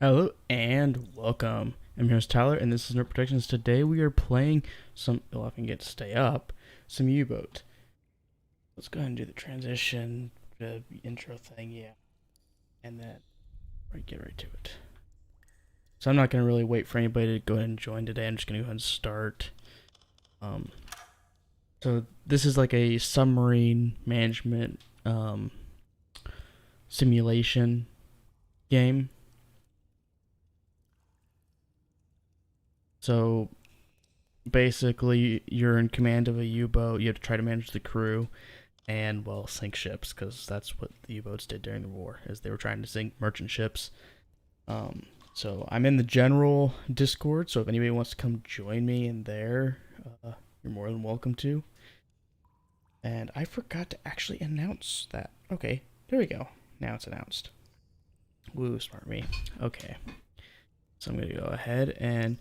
Hello and welcome. I'm your host Tyler, and this is Inert Protections. Today we are playing some. Well, if I can get to stay up, some U-boat. Let's go ahead and do the transition, the intro thing, yeah, and then get right to it. So I'm not gonna really wait for anybody to go ahead and join today. I'm just gonna go ahead and start. So this is like a submarine management simulation game. So basically, you're in command of a U-boat. You have to try to manage the crew and, well, sink ships, because that's what the U-boats did during the war, is they were trying to sink merchant ships. So I'm in the general Discord, so if anybody wants to come join me in there, you're more than welcome to. And I forgot to actually announce that. Okay, there we go. Now it's announced. Woo, smart me. Okay. So I'm going to go ahead and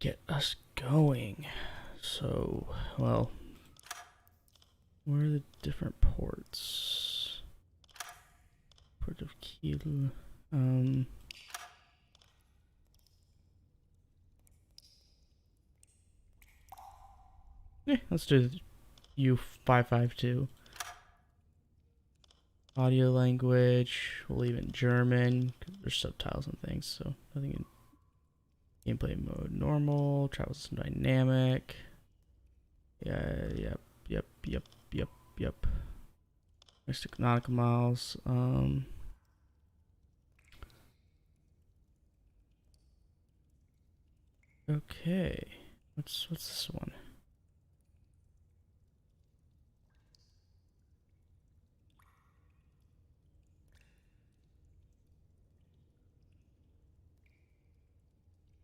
get us going. So, well, where are the different ports? Port of Kiel. Let's do U552. Audio language, we'll leave it in German, because there's subtitles and things, so nothing in gameplay mode. Normal, travel system dynamic. Yeah, yep. Mystic nautical miles. Okay. What's this one?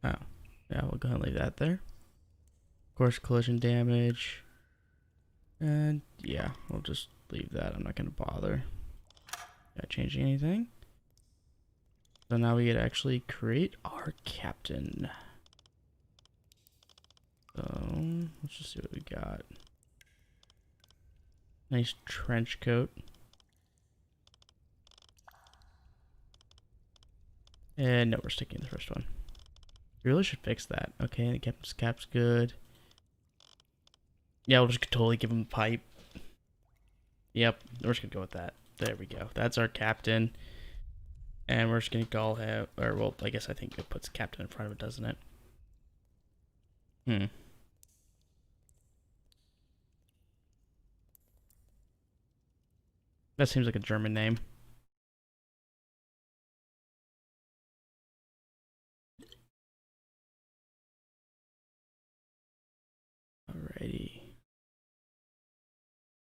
Oh, yeah, we'll go ahead and leave that there. Of course, collision damage. And yeah, we'll just leave that. I'm not gonna bother. Not changing anything. So now we get to actually create our captain. So let's just see what we got. Nice trench coat. And no, we're sticking the first one. We really should fix that. Okay, the captain's cap's good. Yeah, we'll just totally give him a pipe. Yep, we're just gonna go with that. There we go. That's our captain. And we're just gonna call him, or well, I guess I think it puts captain in front of it, doesn't it? That seems like a German name. Alrighty.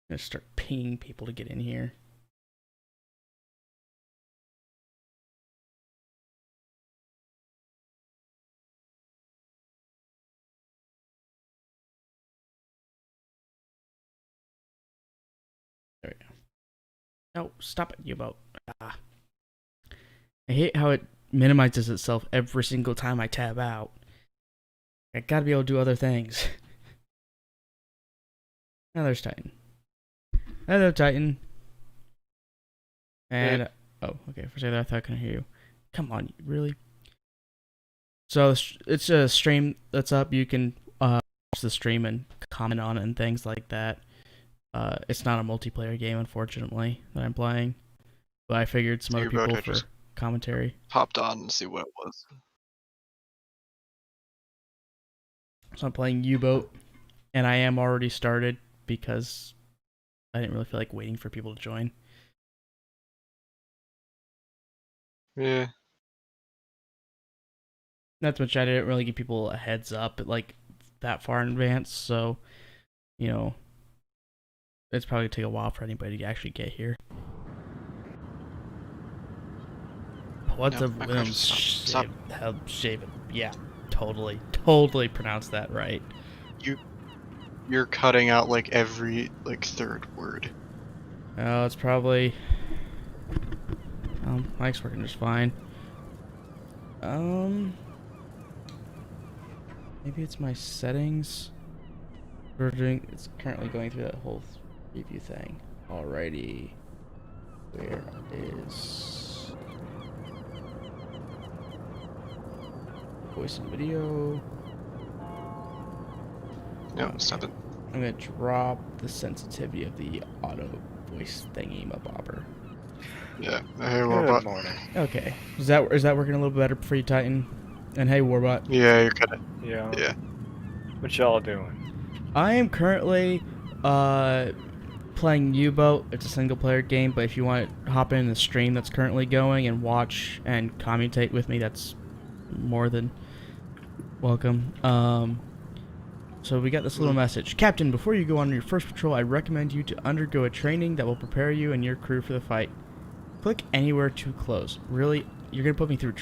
I'm gonna start pinging people to get in here. There we go. No, stop it, U-boat. Ah. I hate how it minimizes itself every single time I tab out. I gotta be able to do other things. Now there's Titan. Hello, Titan. And oh, okay. For a second, I thought I couldn't hear you. Come on, really? So it's a stream that's up. You can watch the stream and comment on it and things like that. It's not a multiplayer game, unfortunately, that I'm playing. But I figured some other people for commentary. Popped on and see what it was. So I'm playing U-boat, and I am already started because I didn't really feel like waiting for people to join. Yeah. Not much. I didn't really give people a heads up like that far in advance, so you know, it's probably gonna take a while for anybody to actually get here. What's Yep, a Williams stop. shaven? Yeah, totally pronounced that right. You're cutting out like every third word. Oh, it's probably mic's working just fine. Maybe it's my settings. It's currently going through that whole review thing. Alrighty. Where is voice and video. No, stop it. I'm gonna drop the sensitivity of the auto voice thingy mabobber. Yeah. Hey, Good Warbot. morning. Okay. Is that working a little better for you, Titan? And hey, Warbot. Yeah, you're kinda. Yeah. Yeah. What y'all doing? I am currently playing U-Boat. It's a single player game, but if you want to hop in the stream that's currently going and watch and commentate with me, that's more than welcome. So we got this little message. Captain, before you go on your first patrol, I recommend you to undergo a training that will prepare you and your crew for the fight. Click anywhere to close. Really? You're going to put me through...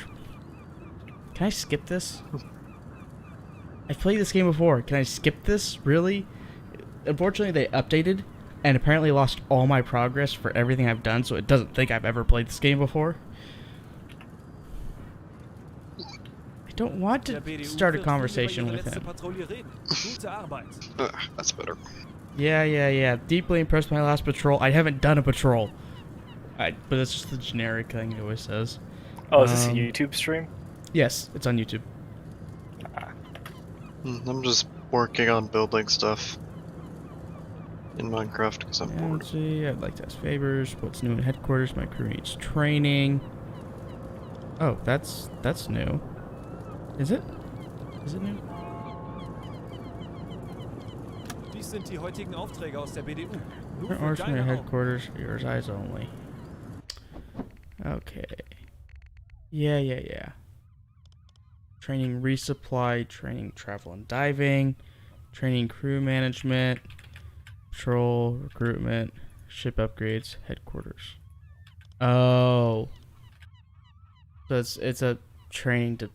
Can I skip this? I've played this game before. Can I skip this? Really? Unfortunately, they updated and apparently lost all my progress for everything I've done, so it doesn't think I've ever played this game before. I don't want to start a conversation with him. That's better. Yeah. Deeply impressed by my last patrol. I haven't done a patrol. But it's just the generic thing he always says. Oh, is this a YouTube stream? Yes, it's on YouTube. I'm just working on building stuff in Minecraft because I'm bored. Let's see, I'd like to ask favors. What's new in headquarters? My crew needs training. Oh, that's new. Is it? Is it new? Dies sind die heutigen Aufträge aus der BDU. Nur Different für orders from your deine Augen. headquarters for yours eyes only. Okay. Yeah. Training resupply, training travel and diving, training crew management, patrol, recruitment, ship upgrades, headquarters. Oh. So it's a training to...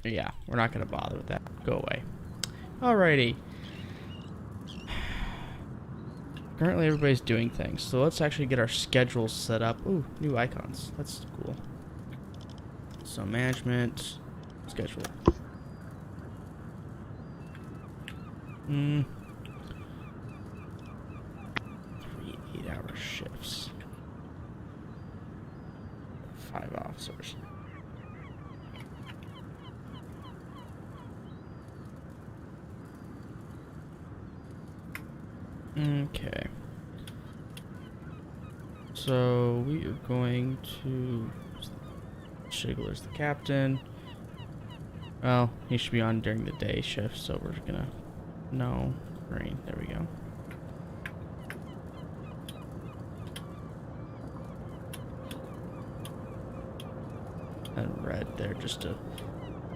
Yeah, we're not going to bother with that. Go away. Alrighty. Currently everybody's doing things, so let's actually get our schedules set up. Ooh, new icons. That's cool. So management, schedule. 3 8-hour shifts. 5 officers. Okay. So we are going to... Shiggler's the captain. Well, he should be on during the day shift, so we're gonna... No. Green. There we go. And red there just to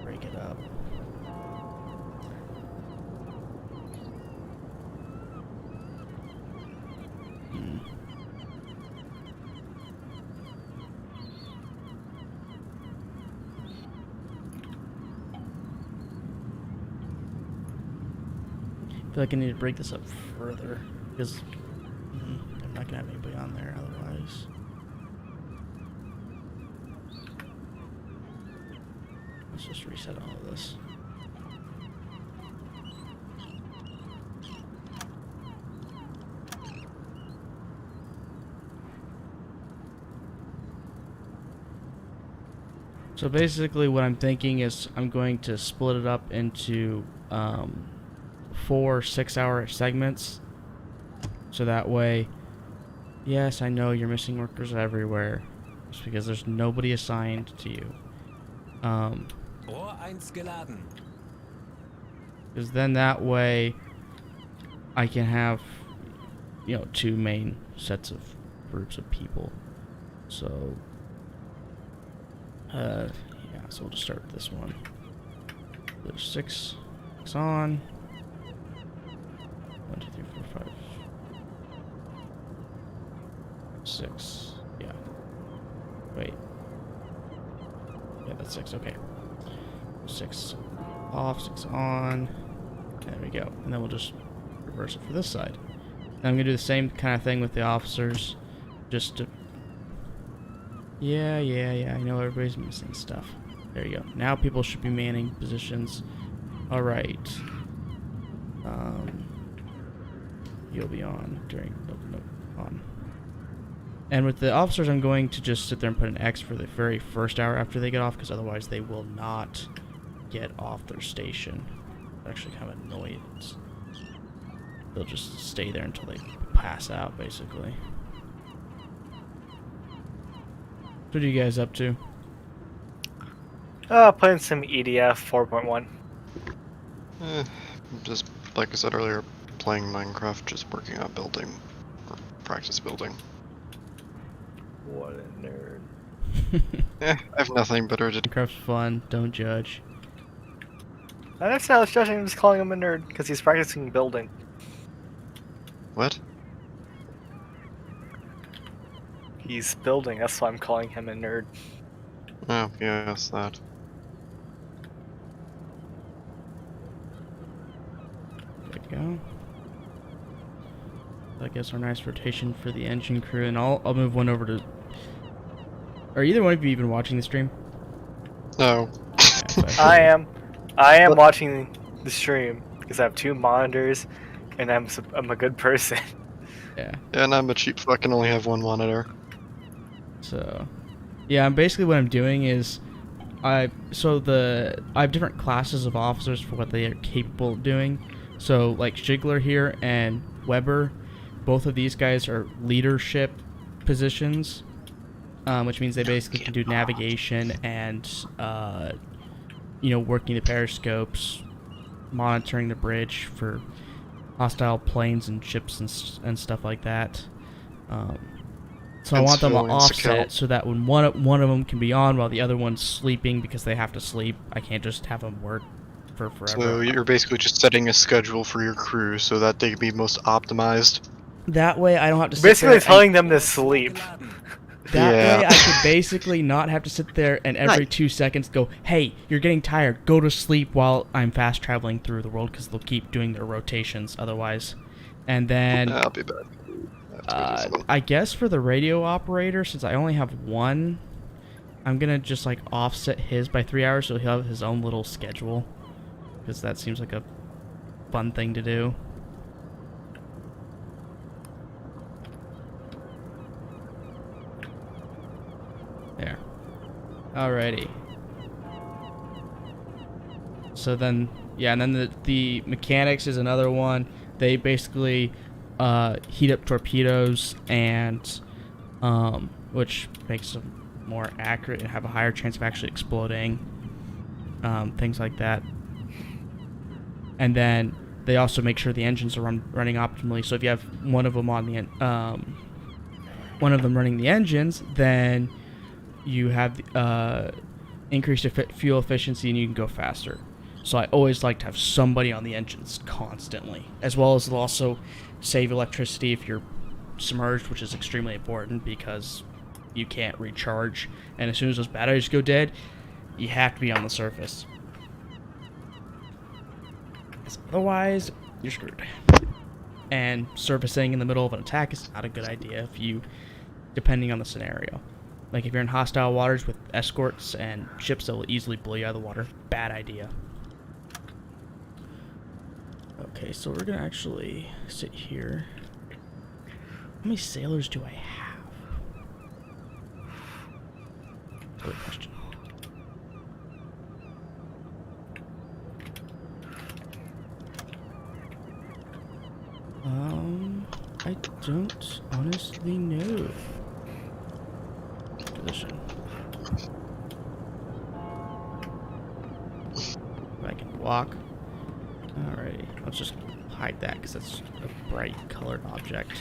break it up. I feel like I need to break this up further because I'm not gonna have anybody on there otherwise. Let's just reset all of this. So basically what I'm thinking is I'm going to split it up into 4 6-hour segments, so that way, yes, I know you're missing workers everywhere, just because there's nobody assigned to you. Rohr 1 geladen. Because then that way, I can have, 2 main sets of groups of people. So, yeah, so we'll just start with this one. There's 6 on. 1, 2, 3, 4, 5, 6. Yeah. Wait. Yeah, that's 6. Okay. 6 off, 6 on. There we go. And then we'll just reverse it for this side. And I'm gonna do the same kind of thing with the officers, just to. Yeah. I know everybody's missing stuff. There you go. Now people should be manning positions. All right. You'll be on during... Nope, on. And with the officers, I'm going to just sit there and put an X for the very first hour after they get off, because otherwise they will not get off their station. They're actually kind of annoyed. They'll just stay there until they pass out, basically. What are you guys up to? Playing some EDF 4.1. Just like I said earlier, playing Minecraft, just working on building, or practice building. What a nerd. I have nothing better to do. Minecraft's fun, don't judge. I never said I was judging him, just calling him a nerd because he's practicing building. What? He's building, that's why I'm calling him a nerd. Oh, yes, that. There we go. That gives our nice rotation for the engine crew, and I'll move one over to... Are either one of you even watching the stream? No. I am watching the stream because I have 2 monitors and I'm a good person. Yeah. And I'm a cheap fuck and only have 1 monitor. So, yeah, basically what I'm doing is, I have different classes of officers for what they are capable of doing. So, like Shigler here and Weber, both of these guys are leadership positions, which means they basically can do navigation and, working the periscopes, monitoring the bridge for hostile planes and ships and stuff like that. So I want them to offset so that when one of them can be on while the other one's sleeping because they have to sleep, I can't just have them work for forever. So you're basically just setting a schedule for your crew so that they can be most optimized. That way I don't have to sit Basically there telling them to sleep. That Yeah. way I could basically not have to sit there and every 2 seconds go, hey, you're getting tired, go to sleep while I'm fast traveling through the world, because they'll keep doing their rotations otherwise. And then I'll be back. I guess for the radio operator, since I only have one, I'm gonna just like offset his by 3 hours so he'll have his own little schedule, because that seems like a fun thing to do. There. Alrighty. So then, yeah, and then the mechanics is another one. They basically heat up torpedoes and which makes them more accurate and have a higher chance of actually exploding. Things like that. And then they also make sure the engines are running optimally. So if you have one of them on the one of them running the engines, then you have increased fuel efficiency and you can go faster. So I always like to have somebody on the engines constantly, as well as it'll also save electricity if you're submerged, which is extremely important because you can't recharge, and as soon as those batteries go dead, you have to be on the surface. Otherwise, you're screwed. And surfacing in the middle of an attack is not a good idea depending on the scenario. Like if you're in hostile waters with escorts and ships that will easily blow you out of the water, bad idea. Okay, so we're gonna actually sit here. How many sailors do I have? Good question. I don't honestly know. Position. If I can walk. Alrighty, let's just hide that because that's a bright colored object.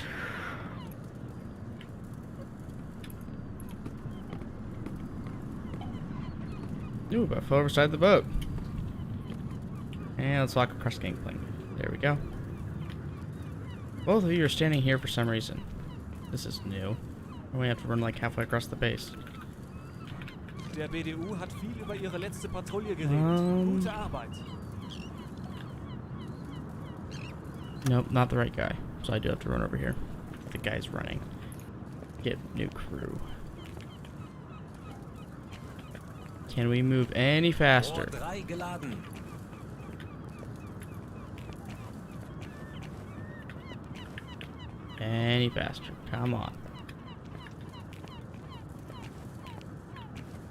Ooh, about fell overside the boat. And let's walk across the gangplank. There we go. Both of you are standing here for some reason. This is new. We have to run like halfway across the base. Der BDU hat viel über ihre letzte Patrouille geredet. Gute Arbeit. Nope, not the right guy. So I do have to run over here. The guy's running. Get new crew. Can we move any faster? Any faster. Come on.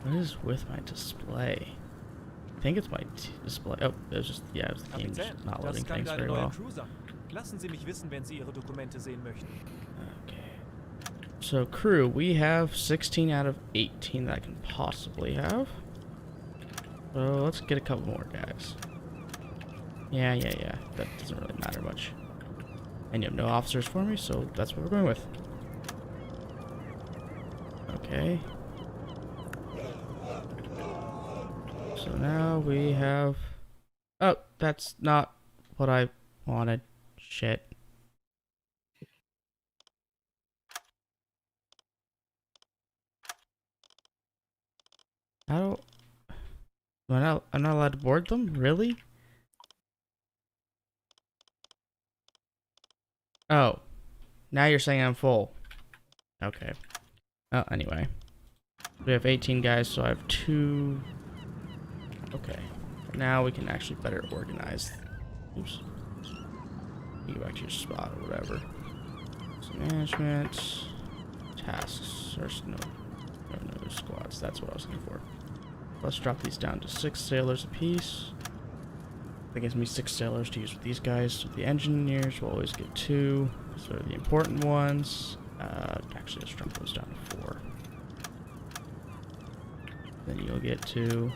What is with my display? I think it's my display. Oh, it was just, yeah, it was the game Kapitän, just not das loading kann things dein very neuer well. Cruiser. Lassen Sie mich wissen, wenn Sie Ihre Dokumente sehen möchten. Okay. So, crew, we have 16 out of 18 that I can possibly have. So, let's get a couple more guys. Yeah. That doesn't really matter much. And you have no officers for me, so that's what we're going with. Okay. So now we have... Oh, that's not what I wanted. Shit. How do... I'm not allowed to board them? Really? Oh. Now you're saying I'm full. Okay. Oh, anyway. We have 18 guys, so I have 2... Okay. Now we can actually better organize. Oops. You go back to your spot or whatever. So management... Tasks. There's no squads. That's what I was looking for. Let's drop these down to 6 sailors apiece. That gives me 6 sailors to use with these guys. So the engineers will always get 2. So they're the important ones. Actually, let's drop those down to 4. Then you'll get 2.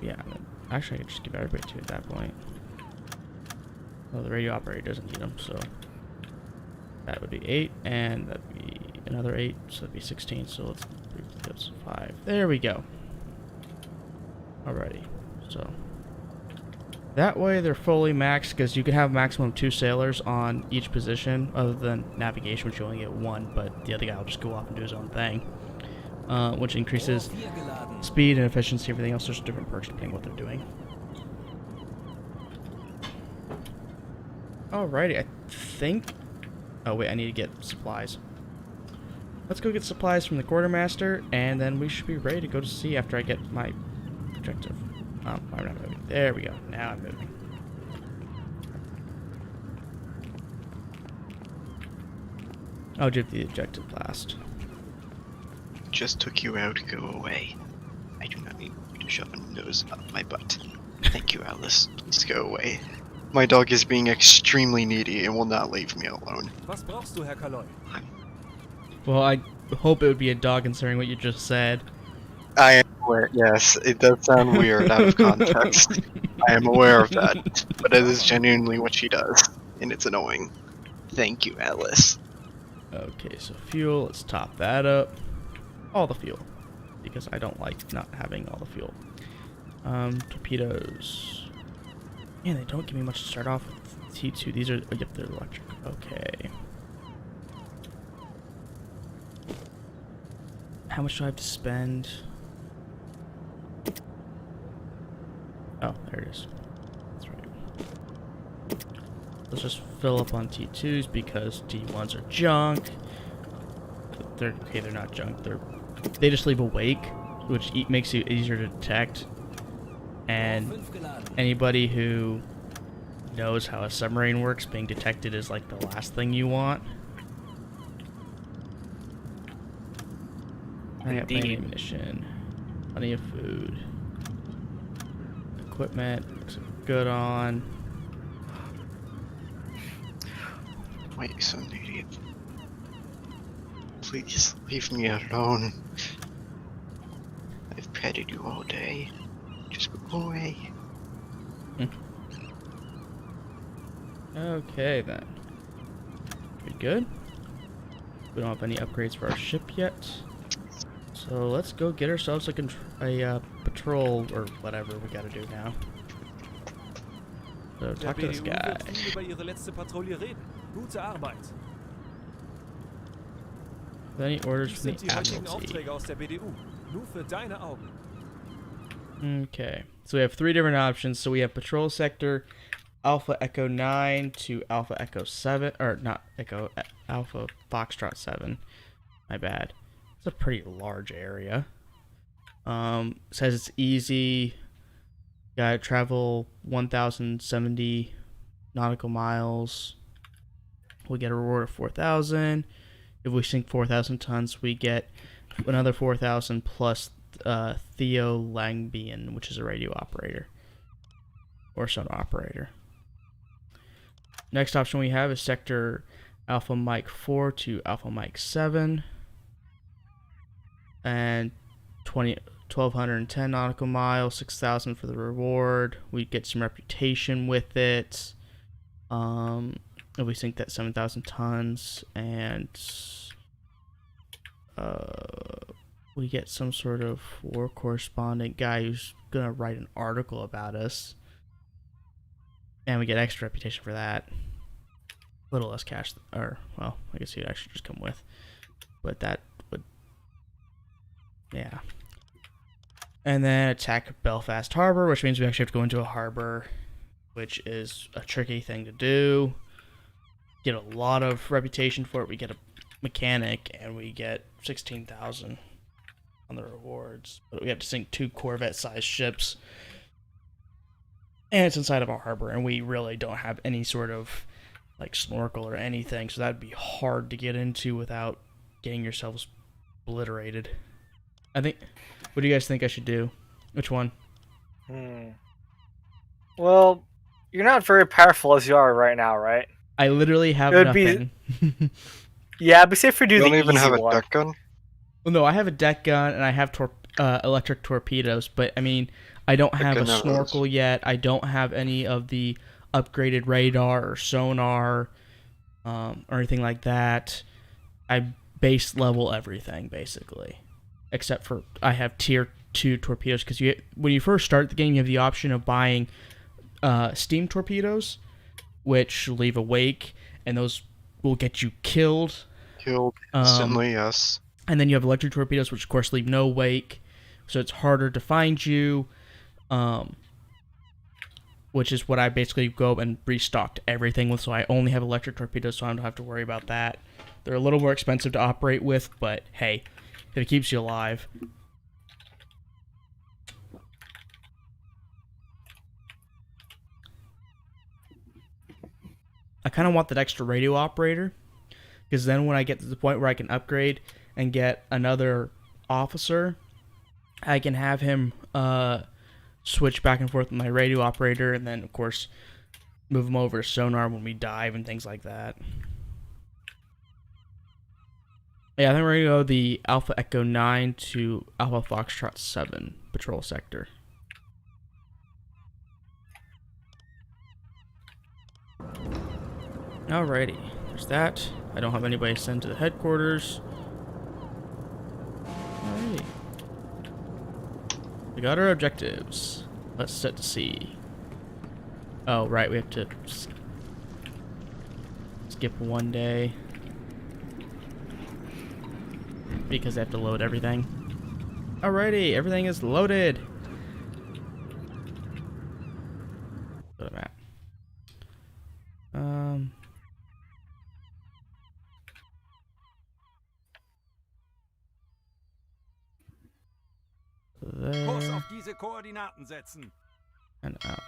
Yeah. Actually, I could just give everybody 2 at that point. Well, the radio operator doesn't need them, so that would be 8, and that'd be another 8, so that'd be 16. So let's improve those to 5. There we go. Alrighty, so that way they're fully maxed, because you can have maximum 2 sailors on each position, other than navigation, which you only get 1, but the other guy will just go off and do his own thing, which increases speed and efficiency. Everything else, there's different perks depending on what they're doing. Alrighty, I think... Oh wait, I need to get supplies. Let's go get supplies from the quartermaster, and then we should be ready to go to sea after I get my objective. I'm not moving. There we go. Now I'm moving. I'll do the objective last. Just took you out, go away. I do not need you to shove a nose up my butt. Thank you, Alice. Please go away. My dog is being extremely needy and will not leave me alone. Was brauchst du, Herr Kaloy? Well, I hope it would be a dog considering what you just said. I am aware, yes, it does sound weird out of context. I am aware of that, but it is genuinely what she does, and it's annoying. Thank you, Alice. Okay, so fuel, let's top that up. All the fuel, because I don't like not having all the fuel. Torpedoes. Man, they don't give me much to start off with. T2, these are, oh, yep, they're electric. Okay. How much do I have to spend? Oh, there it is. That's right. Let's just fill up on T2s because T1s are junk. They're okay, they're not junk. They just leave a wake, which makes it easier to detect. And anybody who knows how a submarine works, being detected is like the last thing you want. I got plenty of ammunition, plenty of food, equipment, looks good on. Why are you so an idiot? Please leave me alone. I've petted you all day. Just go away. Okay then. We good? We don't have any upgrades for our ship yet. So let's go get ourselves a patrol or whatever we gotta do now. So talk to this WWII guy. wird viel über Ihre letzte Patrouille reden. Gute Arbeit. Any orders Dies from sind the die heutigen Admiralty? Aufträge aus der BDU. Nur für deine Augen. Okay, so we have 3 different options. So we have patrol sector, Alpha Echo 9 to Alpha Echo 7, or not Echo, Alpha Foxtrot 7. My bad. It's a pretty large area. Says it's easy. Gotta travel 1,070 nautical miles. We get a reward of 4,000. If we sink 4,000 tons, we get another 4,000 plus Theo Langbian, which is a radio operator or sonar operator. Next option we have is sector Alpha Mike 4 to Alpha Mike 7, and 1,210 nautical miles, 6,000 for the reward. We get some reputation with it. If we sink that 7,000 tons, and we get some sort of war correspondent guy who's gonna write an article about us, and we get extra reputation for that. A little less cash, or well, I guess he'd actually just come with, but that would, yeah. And then attack Belfast Harbor, which means we actually have to go into a harbor, which is a tricky thing to do. Get a lot of reputation for it. We get a mechanic, and we get 16,000 on the rewards. But we have to sink 2 Corvette-sized ships, and it's inside of a harbor, and we really don't have any sort of like snorkel or anything, so that'd be hard to get into without getting yourselves obliterated. I think. What do you guys think I should do? Which one? Well, you're not very powerful as you are right now, right? I literally have It would nothing. Yeah, I'd be safe for You doing don't the even easy have a one. duck gun? Well, no, I have a deck gun and I have electric torpedoes, but I mean, I don't have a snorkel yet. I don't have any of the upgraded radar or sonar or anything like that. I base level everything basically, except for I have tier 2 torpedoes, because when you first start the game, you have the option of buying steam torpedoes, which leave a wake, and those will get you killed. Killed instantly, yes. And then you have electric torpedoes, which of course leave no wake, so it's harder to find you. Which is what I basically go and restocked everything with, so I only have electric torpedoes, so I don't have to worry about that. They're a little more expensive to operate with, but hey, if it keeps you alive. I kind of want that extra radio operator, because then when I get to the point where I can upgrade and get another officer, I can have him switch back and forth with my radio operator, and then of course move him over to sonar when we dive and things like that. Yeah, I think we're gonna go the Alpha Echo 9 to Alpha Foxtrot 7 patrol sector. Alrighty, there's that. I don't have anybody sent to the headquarters. Alrighty. We got our objectives. Let's set to sea. Oh, right, we have to skip one day, because I have to load everything. Alrighty, everything is loaded. Go to map. Kurs auf diese Koordinaten setzen. And out.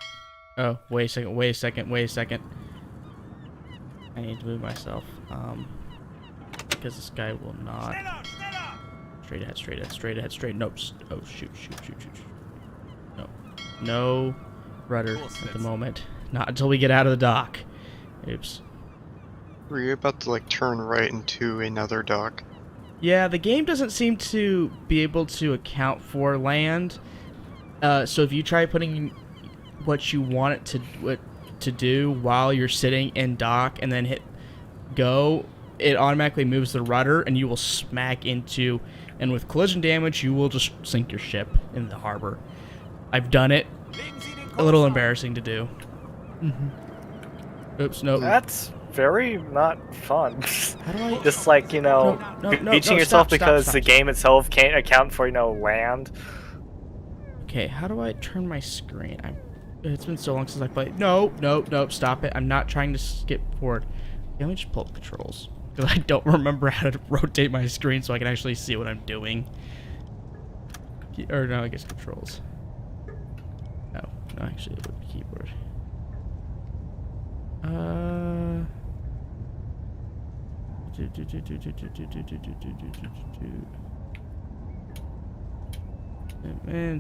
Oh, wait a second. I need to move myself. Because this guy will not. Schneller, schneller! Straight ahead. Nope. Oh, shoot. No rudder at the moment. Not until we get out of the dock. Oops. Were you about to like turn right into another dock? Yeah, the game doesn't seem to be able to account for land. So if you try putting what you want it to do while you're sitting in dock and then hit go, it automatically moves the rudder and you will smack into, and with collision damage, you will just sink your ship in the harbor. I've done it. A little embarrassing to do. Oops, no. That's very not fun. How do I... Just like, you know, beaching yourself because the game itself can't account for, you know, land. Okay, how do I turn my screen? It's been so long since I played. No, stop it. I'm not trying to skip forward. Let me just pull up controls, because I don't remember how to rotate my screen so I can actually see what I'm doing. Or no, I guess controls. No, actually it would be keyboard.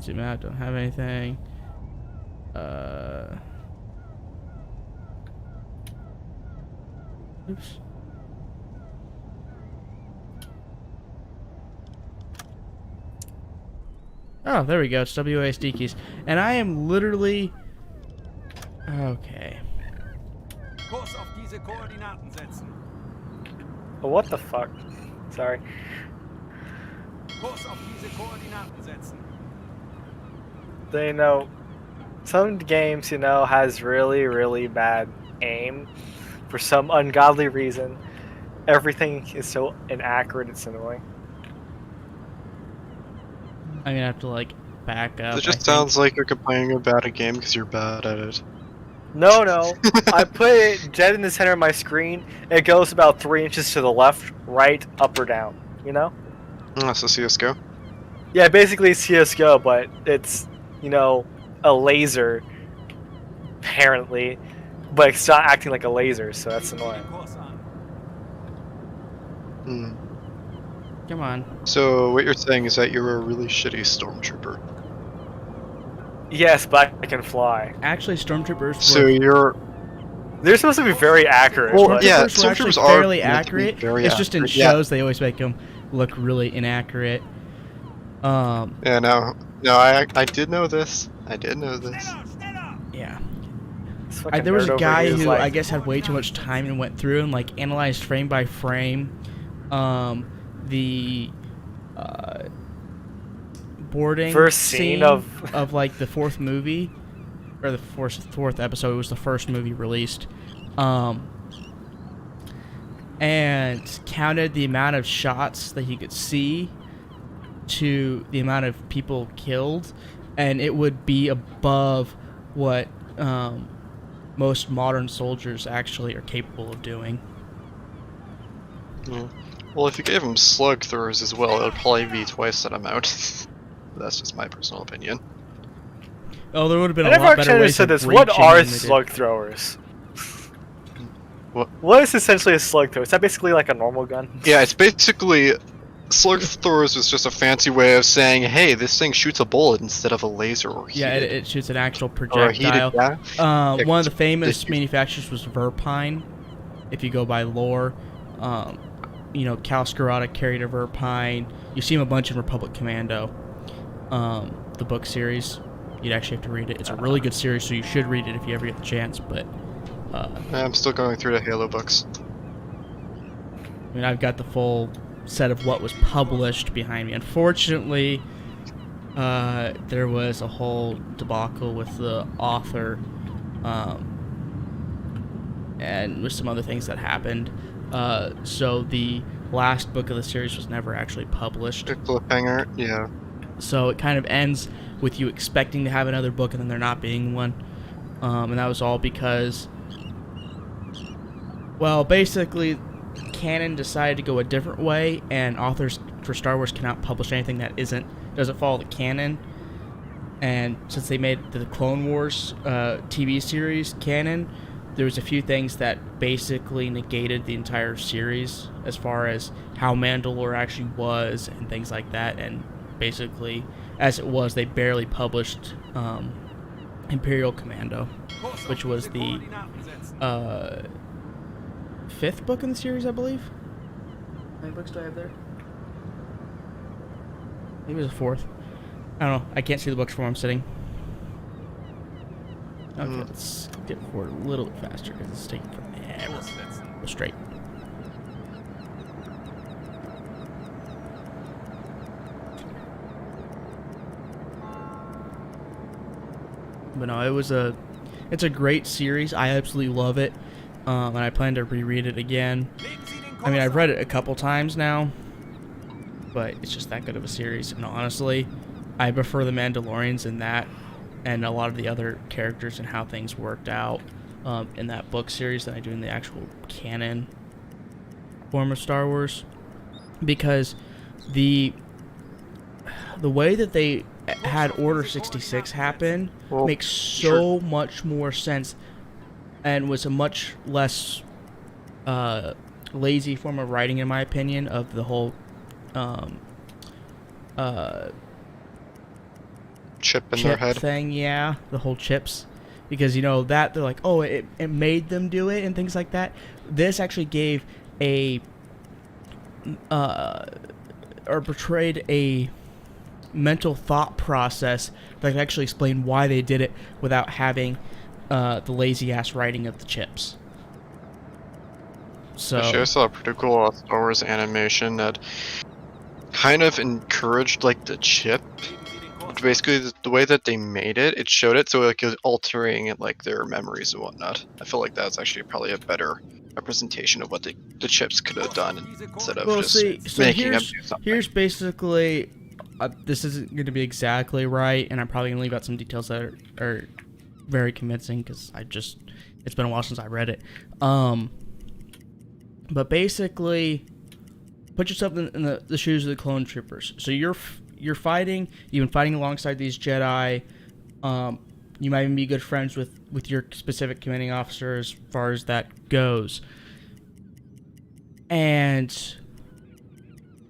Zoom out, don't have anything. Oops. Oh, there we go. It's WASD keys. And I am literally... Okay. Kurs auf diese Koordinaten setzen. Oh, what the fuck? Sorry. Kurs auf diese Koordinaten setzen. They know some games, has really, really bad aim for some ungodly reason. Everything is so inaccurate, it's annoying. I'm gonna have to, like, back up. It just sounds like you're complaining about a game because you're bad at it. No, I put it dead in the center of my screen. It goes about 3 inches to the left, right, up or down, Oh, so CSGO? Yeah, basically CSGO, but it's, a laser, apparently. But it's not acting like a laser, so that's annoying. Kurs an. Hmm. Come on. So what you're saying is that you're a really shitty stormtrooper. Yes, but I can fly. Actually, stormtroopers So you're... They're supposed to be very accurate. Well, but yeah, Stormtroopers were actually stormtroopers are fairly meant to be accurate. very It's just in accurate, yeah. shows they always make them look really inaccurate. Yeah, no, I did know this. I did know this. Yeah. This fucking There was nerd a over guy here is who like, I guess had way too much time and went through and like analyzed frame by frame the boarding First scene of like the fourth movie or the fourth episode. It was the first movie released, and counted the amount of shots that he could see to the amount of people killed, and it would be above what most modern soldiers actually are capable of doing. Yeah. Well, if you gave him slug throwers as well, it would probably be twice that amount. That's just my personal opinion. Oh, there would have been I a never lot better actually ways understood of this. What breaching are than they did. slug throwers? What is essentially a slug thrower? Is that basically like a normal gun? Yeah, it's basically... Slug throwers was just a fancy way of saying, hey, this thing shoots a bullet instead of a laser or heated. Yeah, it shoots an actual or a heated projectile. gas. One of the famous manufacturers was Verpine, if you go by lore. Cal Scarata carried a Verpine. You see him a bunch in Republic Commando, the book series. You'd actually have to read it. It's a really good series, so you should read it if you ever get the chance. But I'm still going through the Halo books. I mean, I've got the full set of what was published behind me. Unfortunately, there was a whole debacle with the author, and with some other things that happened. So the last book of the series was never actually published. A cliffhanger, yeah. So it kind of ends with you expecting to have another book and then there not being one. And that was all because, well, basically, canon decided to go a different way, and authors for Star Wars cannot publish anything that doesn't follow the canon. And since they made the Clone Wars TV series canon, there was a few things that basically negated the entire series as far as how Mandalore actually was and things like that. And basically, as it was, they barely published Imperial Commando, which was the fifth book in the series, I believe. How many books do I have there? Maybe it was the fourth. I don't know. I can't see the books from where I'm sitting. Okay, let's get forward a little bit faster because it's taking forever. Go straight. But no, it's a great series. I absolutely love it, and I plan to reread it again. I mean, I've read it a couple times now, but it's just that good of a series. And honestly, I prefer the Mandalorians in that, and a lot of the other characters and how things worked out in that book series than I do in the actual canon form of Star Wars, because the way that they had Order 66 happen makes so much more sense and was a much less lazy form of writing, in my opinion, of the whole Chip in their chip head. thing. Yeah, the whole chips, because you know that they're like, oh, it made them do it and things like that. This actually gave a or portrayed a mental thought process that can actually explain why they did it without having the lazy ass writing of the chips. So Actually, I saw a pretty cool Star Wars animation that kind of encouraged like the chip. Basically, the way that they made it, it showed it so like it was altering like their memories and whatnot. I feel like that's actually probably a better representation of what the chips could have done instead of just making them do something. Here's basically this isn't going to be exactly right, and I'm probably going to leave out some details that are very convincing because it's been a while since I read it. But basically, put yourself in the shoes of the clone troopers. So you've been fighting alongside these Jedi. You might even be good friends with your specific commanding officer as far as that goes. And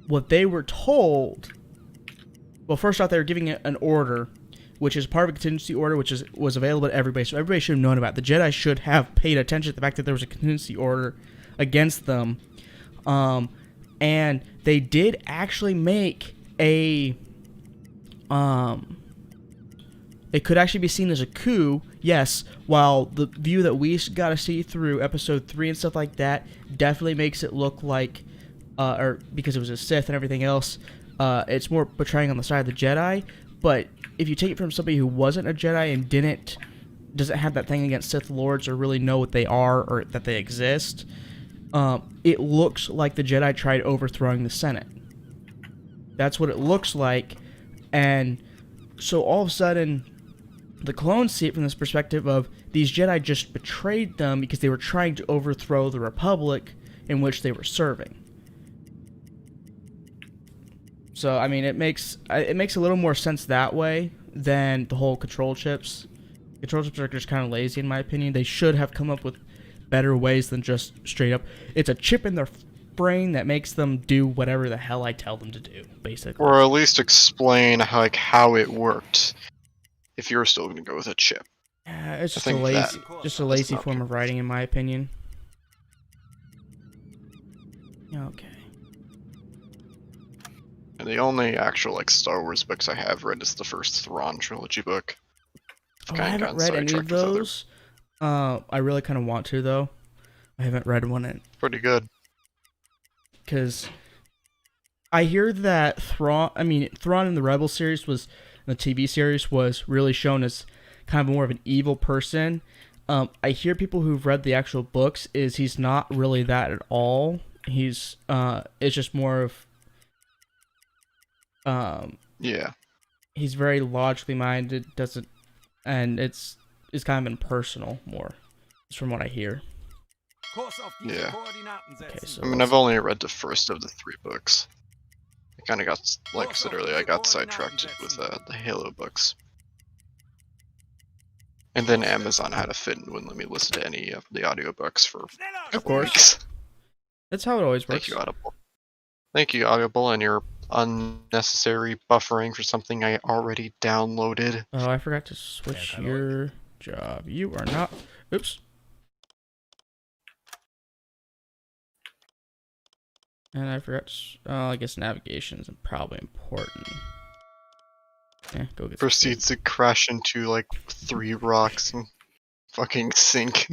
what they were told, well, first off, they were giving an order, which is part of a contingency order, which was available to everybody. So everybody should have known about it. The Jedi should have paid attention to the fact that there was a contingency order against them. And they did actually make a it could actually be seen as a coup, yes, while the view that we got to see through episode 3 and stuff like that definitely makes it look like or because it was a Sith and everything else, it's more portraying on the side of the Jedi. But if you take it from somebody who wasn't a Jedi and doesn't have that thing against Sith Lords or really know what they are or that they exist, it looks like the Jedi tried overthrowing the Senate. That's what it looks like. And so all of a sudden, the clones see it from this perspective of these Jedi just betrayed them because they were trying to overthrow the Republic in which they were serving. So, I mean, it makes a little more sense that way than the whole control chips. Control chips are just kind of lazy, in my opinion. They should have come up with better ways than just straight up, it's a chip in their brain that makes them do whatever the hell I tell them to do, basically. Or at least explain how it worked. If you're still going to go with a chip. It's just a lazy form of writing, in my opinion. Okay. And the only actual Star Wars books I have read is the first Thrawn trilogy book. I haven't read any of those. I really kind of want to, though. I haven't read one in. Pretty good. Because I hear that Thrawn in the Rebel series the TV series was really shown as kind of more of an evil person. I hear people who've read the actual books he's not really that at all. It's just more of yeah. He's very logically minded, and it's kind of impersonal more. It's from what I hear. Yeah. Okay, so I mean, I've only read the first of the 3 books. I kind of got, like I said earlier, I got sidetracked with the Halo books. And then Amazon had a fit and wouldn't let me listen to any of the audiobooks for of course. weeks. That's how it always works. Thank you, Audible. Thank you, Audible, and your unnecessary buffering for something I already downloaded. Oh, I forgot to switch your job. You are not... Oops. And I forgot to... I guess navigation is probably important. Yeah, go get... Proceeds to crash into, 3 rocks and fucking sink.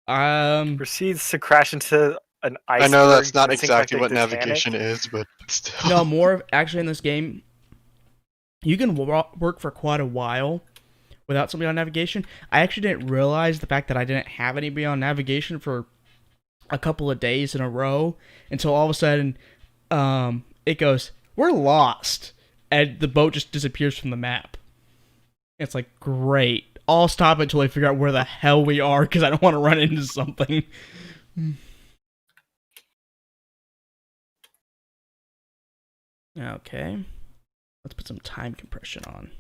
Proceeds to crash into an iceberg. I know that's not and sink exactly like what the Titanic. navigation is, but still. No, more of... Actually, in this game, you can work for quite a while without somebody on navigation. I actually didn't realize the fact that I didn't have anybody on navigation for a couple of days in a row until all of a sudden it goes, we're lost, and the boat just disappears from the map. It's like, great, I'll stop until I figure out where the hell we are because I don't want to run into something. Okay, let's put some time compression on.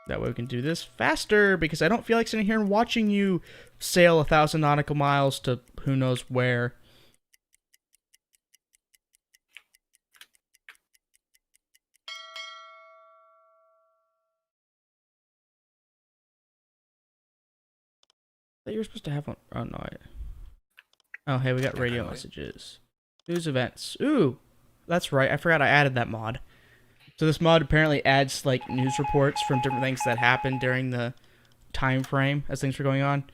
That way we can do this faster, because I don't feel like sitting here and watching you sail 1,000 nautical miles to who knows where. That you're supposed to have one. Oh no. Oh hey, we got radio messages. News events. Ooh, that's right. I forgot I added that mod. So this mod apparently adds like news reports from different things that happened during the time frame as things were going on.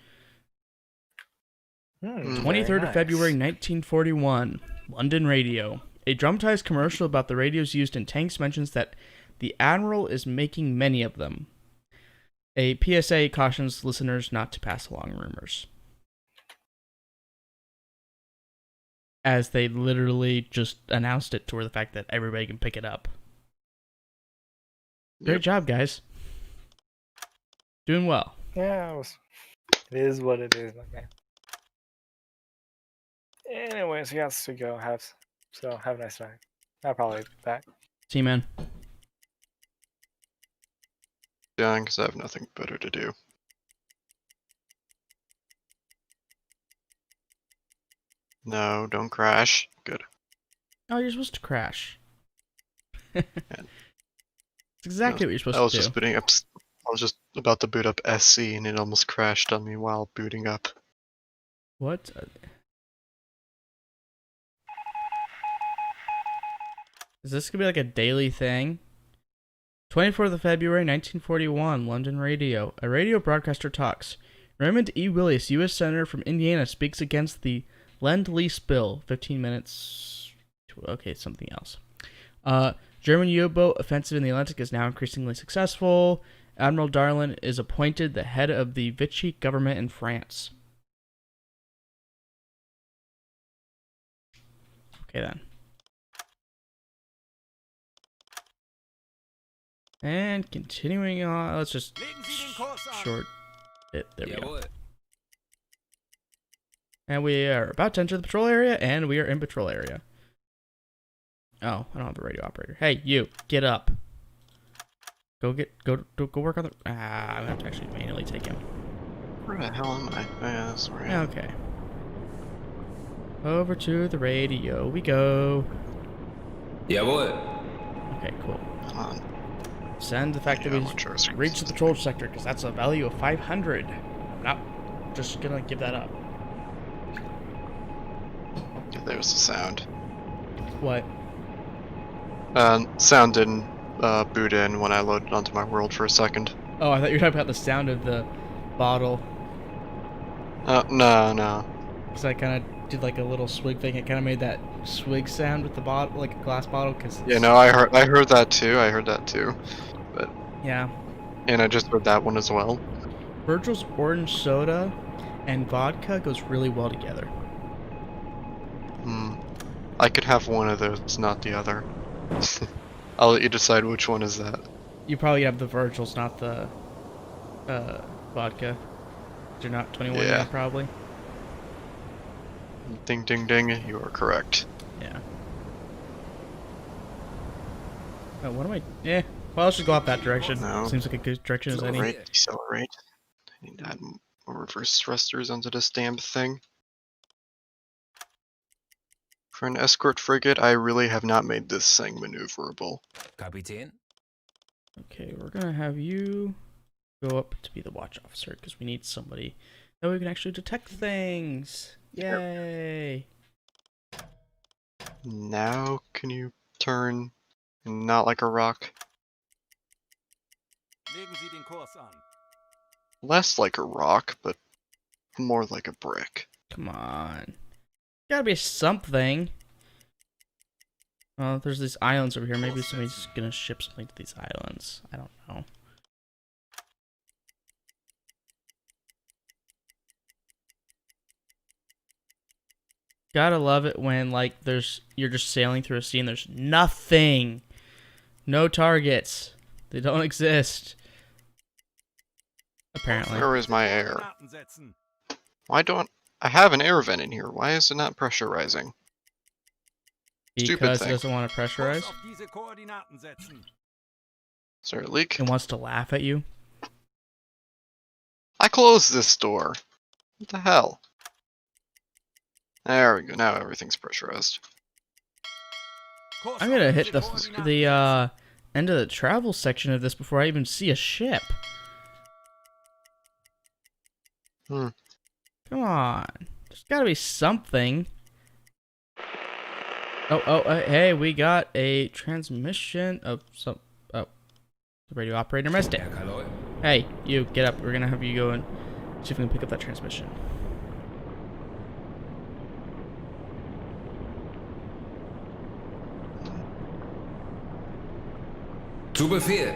23rd of February 1941, London radio. A dramatized commercial about the radios used in tanks mentions that the Admiral is making many of them. A PSA cautions listeners not to pass along rumors. As they literally just announced it to where the fact that everybody can pick it up. Great job, guys. Doing well. Yeah, it is what it is, my man. Anyways, he has to go. Have a nice night. I'll probably be back. See you, man. Yeah, because I have nothing better to do. No, don't crash. Good. Oh, you're supposed to crash. That's exactly what you're supposed I was to do. just booting up. I was just about to boot up SC, and it almost crashed on me while booting up. What? Is this gonna be like a daily thing? 24th of February, 1941, London radio. A radio broadcaster talks. Raymond E. Willis, U.S. Senator from Indiana, speaks against the Lend-Lease Bill. 15 minutes. Okay, something else. German U-boat offensive in the Atlantic is now increasingly successful. Admiral Darlan is appointed the head of the Vichy government in France. Okay, then. And continuing on, let's just short it. There we go. And we are about to enter the patrol area, and we are in patrol area. Oh, I don't have a radio operator. Hey, you, get up. Go work on the. I'm gonna have to actually manually take him. Where the hell am I? Oh, yeah, that's where I am. Okay. Over to the radio we go. Jawohl. Okay, cool. Come on. Send the fact that we reached the patrol sector, because that's a value of 500. I'm not just gonna give that up. Yeah, there was the sound. What? Sound didn't boot in when I loaded onto my world for a second. Oh, I thought you were talking about the sound of the bottle. No. Because I kind of did like a little swig thing. It kind of made that swig sound with the bottle, like a glass bottle. Cause Yeah, no, I heard that too. But yeah. And I just heard that one as well. Virgil's orange soda and vodka goes really well together. I could have one of those, not the other. I'll let you decide which one is that. You probably have the Virgil's, not the vodka. You're not 21 yet, probably. Ding ding ding, you are correct. Yeah. Oh, what am I? Yeah. Well, let's just go out that direction. No. Seems like a good direction as any. Decelerate. I need to add more reverse thrusters onto this damn thing. For an escort frigate, I really have not made this thing maneuverable. Kapitän. Okay, we're gonna have you go up to be the watch officer, because we need somebody that we can actually detect things. Yay! Now can you turn not like a rock? Legen Sie den Kurs an. Less like a rock, but more like a brick. Come on. Gotta be something. Well, there's these islands over here. Maybe somebody's gonna ship something to these islands. I don't know. Gotta love it when, like, you're just sailing through a sea and there's nothing. No targets. They don't exist. Apparently. Where is my air? Why don't I have an air vent in here? Why is it not pressurizing? Stupid Because it thing. doesn't want to pressurize. Is there a leak? It wants to laugh at you. close this door. What the hell? There we go. Now everything's pressurized. Kurs I'm auf gonna diese hit the Koordinaten setzen. end of the travel section of this before I even see a ship. Hmm. Come on, there's gotta be something. Hey, we got a transmission of some. Oh, the radio operator missed it. Hey, you get up. We're gonna have you go and see if we can pick up that transmission. Zu Befehl.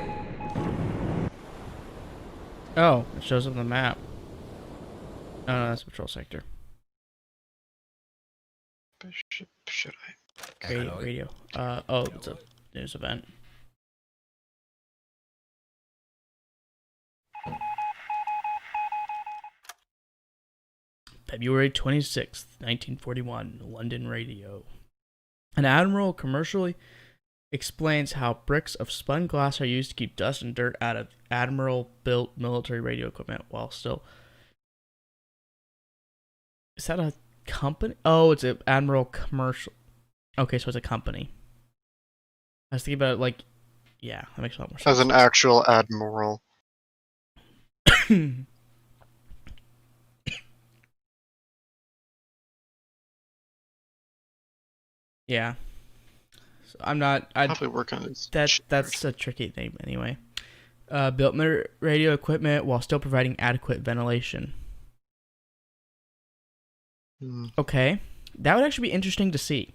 Oh, it shows up on the map. Oh, no, that's patrol sector. Should I? Radio. Oh, it's a news event. February 26th, 1941, London radio. An admiral commercially explains how bricks of spun glass are used to keep dust and dirt out of admiral-built military radio equipment while still... Is that a company? Oh, it's an admiral commercial... Okay, so it's a company. I was thinking about it like... Yeah, that makes a lot more sense. As an actual admiral. Yeah. So I'm not... I'd Probably work on this. That's a tricky name anyway. Built radio equipment while still providing adequate ventilation. Okay. That would actually be interesting to see.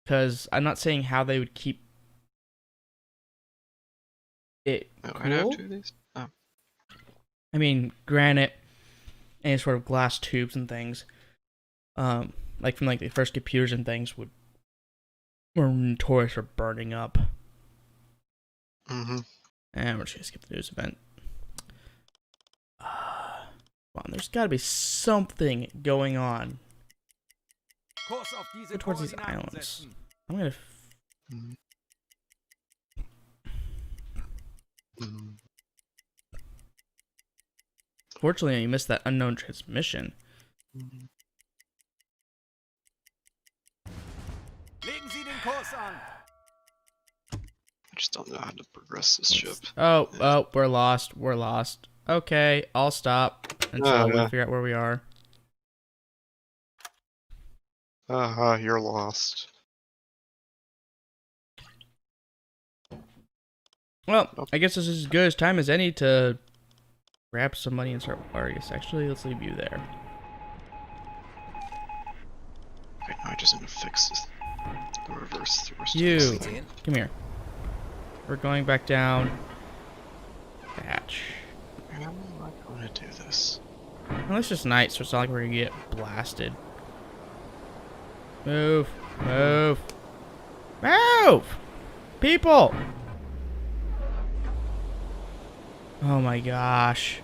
Because I'm not saying how they would keep it cool. I'd have two of these. Oh. I mean, granite, any sort of glass tubes and things, like from like the first computers and things were notorious for burning up. Mm-hmm. And we're just gonna skip the news event. Come on, there's got to be something going on. Kurs auf diese Go towards these Koordinaten islands. setzen. I'm gonna. Fortunately, you missed that unknown transmission. Legen Sie den Kurs an. I just don't know how to progress this ship. Oh, we're lost. We're lost. Okay, I'll stop until we figure out where we are. You're lost. Well, I guess this is as good as time as any to grab some money and start Arius. Actually, let's leave you there. Okay, now I just need to fix this. The reverse thrust. You, come here. We're going back down. Batch. How am I going to do this? Well, it's just night, so it's not like we're gonna get blasted. Move, move, move! People! Oh my gosh.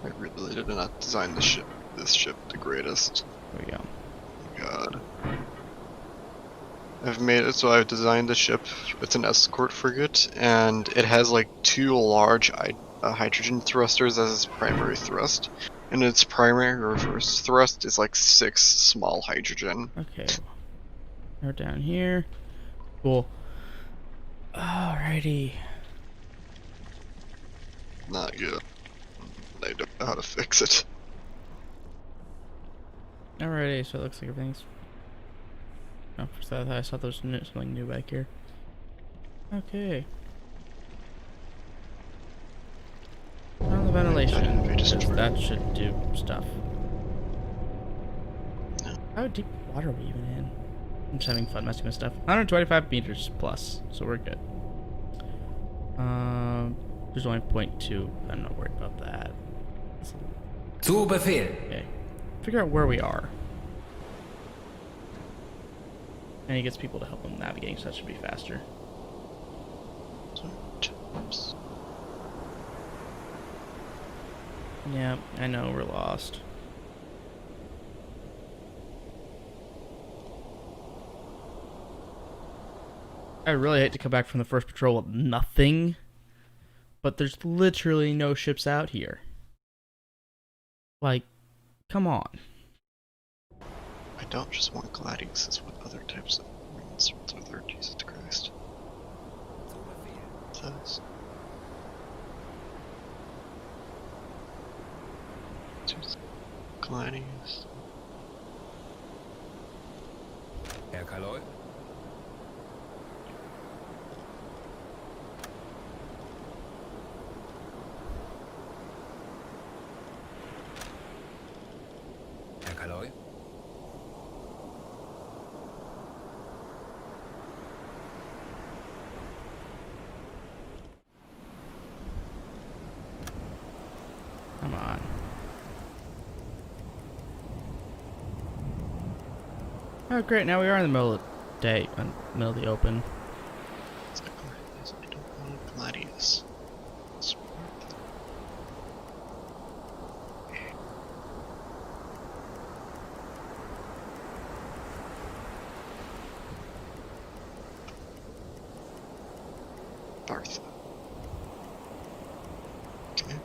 I really did not design this ship the greatest. There we go. God. I've made it so I've designed the ship. It's an escort frigate, and it has like two large hydrogen thrusters as its primary thrust, and its primary reverse thrust is like 6 small hydrogen. Okay. We're down here. Cool. Alrighty. Not good. I don't know how to fix it. Alrighty, so it looks like everything's... Oh, first I saw there was something new back here. Okay. On the ventilation. That should do stuff. No. How deep water are we even in? I'm just having fun messing with stuff. 125 meters plus, so we're good. There's only 0.2. I'm not worried about that. Zu Befehl. Okay. Figure out where we are. And he gets people to help him navigating, so that should be faster. Oops. Yeah, I know, we're lost. I really hate to come back from the first patrol with nothing. but there's literally no ships out here. Like, come on. I don't just want gladius, it's what other types of marines are there, Jesus Christ. Zu Befehl. Says. Just gladius. Herr Kaloy. Herr Kaloy. Come on. Oh, great. Now we are in the middle of the day, in the middle of the open. It's like gladius. I don't want gladius. It's worth it. Barth. Okay.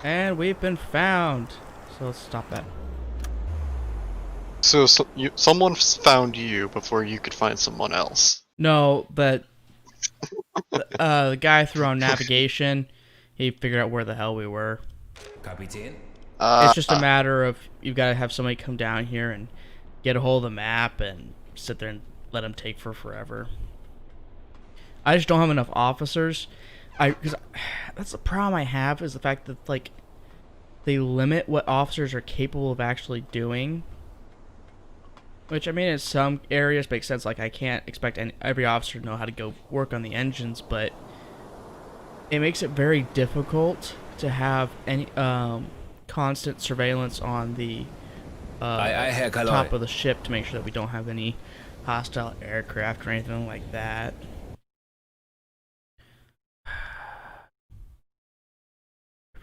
And we've been found. So let's stop that. So, someone found you before you could find someone else. No, but the guy threw on navigation. He figured out where the hell we were. Kapitän. It's just a matter of you've got to have somebody come down here and get a hold of the map and sit there and let them take for forever. I just don't have enough officers. Because that's the problem I have is the fact that like they limit what officers are capable of actually doing. Which I mean, in some areas makes sense. Like I can't expect every officer to know how to go work on the engines, but it makes it very difficult to have any constant surveillance on the Aye, Herr Kaloy. top of the ship to make sure that we don't have any hostile aircraft or anything like that.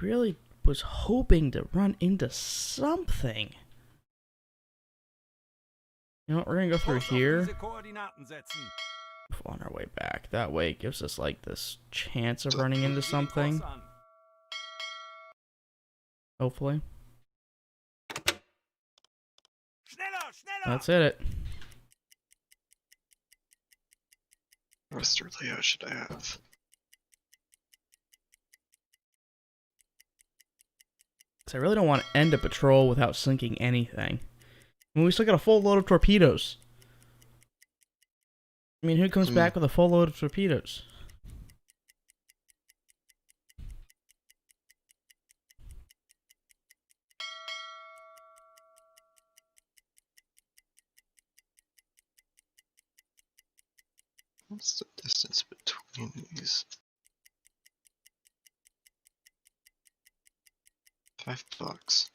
Really was hoping to run into something. You know what? We're gonna go through Kurs auf here diese Koordinaten setzen. on our way back. That way it gives us like this chance of running into Sieh den Kurs something. an. Hopefully. Schneller, schneller! That's it. What roster layout should I have? So I really don't want to end a patrol without sinking anything. I mean, we still got a full load of torpedoes. I mean, who comes back with a full load of torpedoes? What's the distance between these? $5.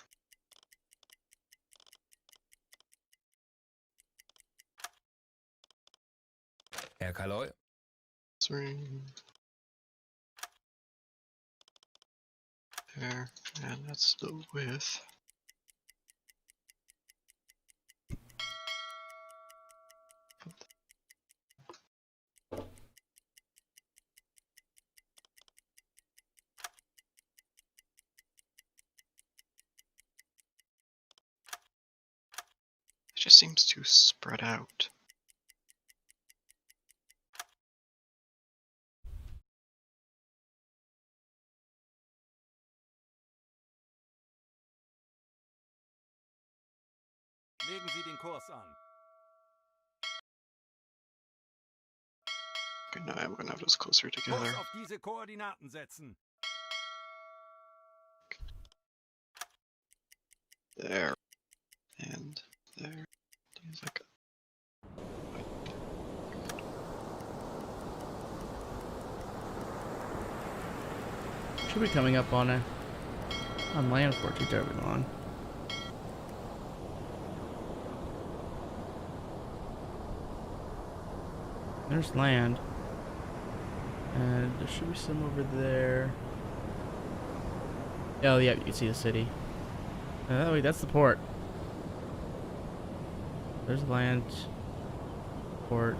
Herr Kaloy. 3. There, and that's the width. It just seems too spread out. Legen Sie den Kurs an. Okay, now I'm gonna have those closer together. Kurs auf diese Koordinaten setzen. There. And there. There's like Should be coming up on land for too terribly long. There's land. And there should be some over there. Oh, yeah, you can see the city. Oh, wait, that's the port. There's land. Port.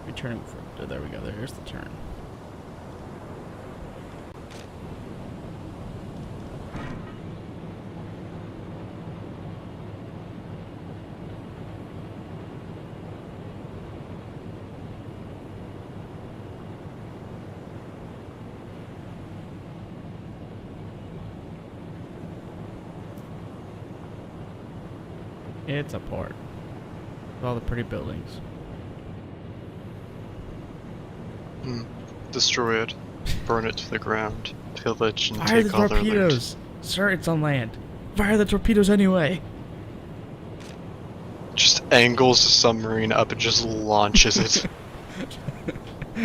Returning from. Oh, there we go. There's the turn. It's a port. With all the pretty buildings. Destroy it. Burn it to the ground. Pillage and Fire take the all their loot. torpedoes! Sir, it's on land. Fire the torpedoes anyway! Just angles the submarine up and just launches it.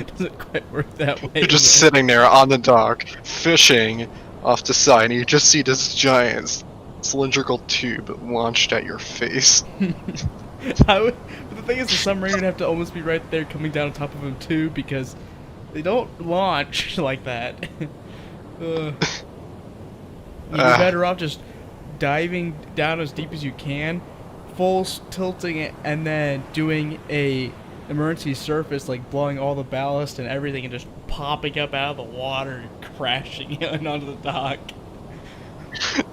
Doesn't quite work that way. You're just does it? sitting there on the dock, fishing off the side, and you just see this giant cylindrical tube launched at your face. But the thing is, the submarine would have to almost be right there coming down on top of him too, because they don't launch like that. You'd be better off just diving down as deep as you can, tilting it, and then doing a emergency surface, like blowing all the ballast and everything, and just popping up out of the water and crashing in onto the dock.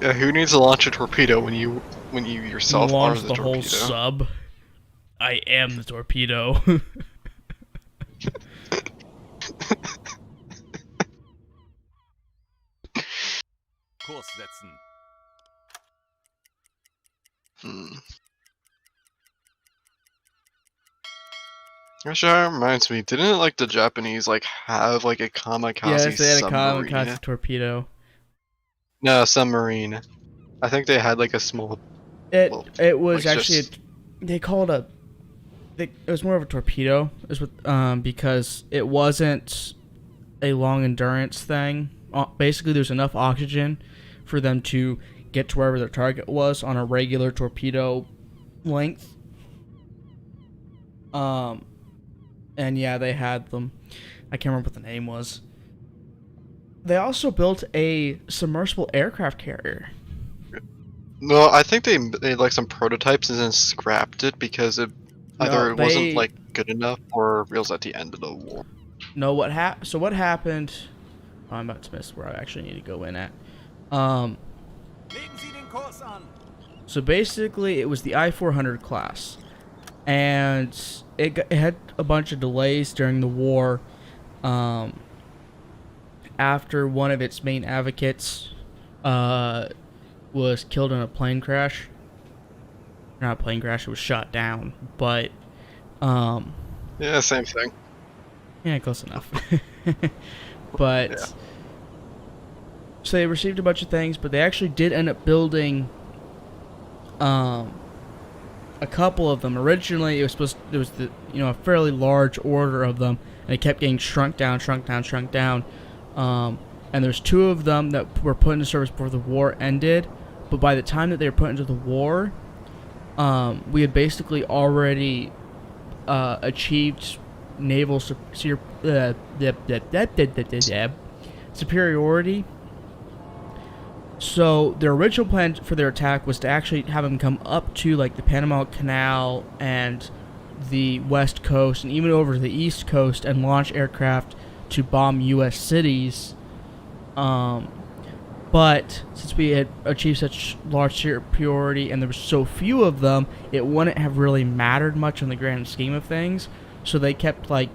Yeah, who needs to launch a torpedo when you yourself Launch are the the torpedo? whole sub. I am the torpedo. Kurs setzen. Actually, that reminds me, didn't like the Japanese like have like a kamikaze Yes, they had a submarine? kamikaze torpedo. No, submarine. I think they had like a small. It was like actually just- they called it was more of a torpedo. It was with, because it wasn't a long endurance thing. Basically, there's enough oxygen for them to get to wherever their target was on a regular torpedo length. And yeah, they had them. I can't remember what the name was. They also built a submersible aircraft carrier. No, I think they made like some prototypes and then scrapped it because it either it wasn't like good enough or it was at the end of the war. No, what happened? Oh, I'm about to miss where I actually need to go in at. Legen Sie den Kurs an. So basically, it was the I-400 class, and it had a bunch of delays during the war. After one of its main advocates was killed in a plane crash. Not a plane crash; it was shot down. But Yeah, same thing. yeah, close enough. But Yeah. so they received a bunch of things, but they actually did end up building a couple of them. Originally, it was a fairly large order of them, and it kept getting shrunk down. And there's two of them that were put into service before the war ended. But by the time that they were put into the war, we had basically already achieved naval superiority. So their original plan for their attack was to actually have them come up to like the Panama Canal and the West Coast and even over to the East Coast and launch aircraft to bomb U.S. cities. But since we had achieved such large superiority and there were so few of them, it wouldn't have really mattered much in the grand scheme of things. So they kept like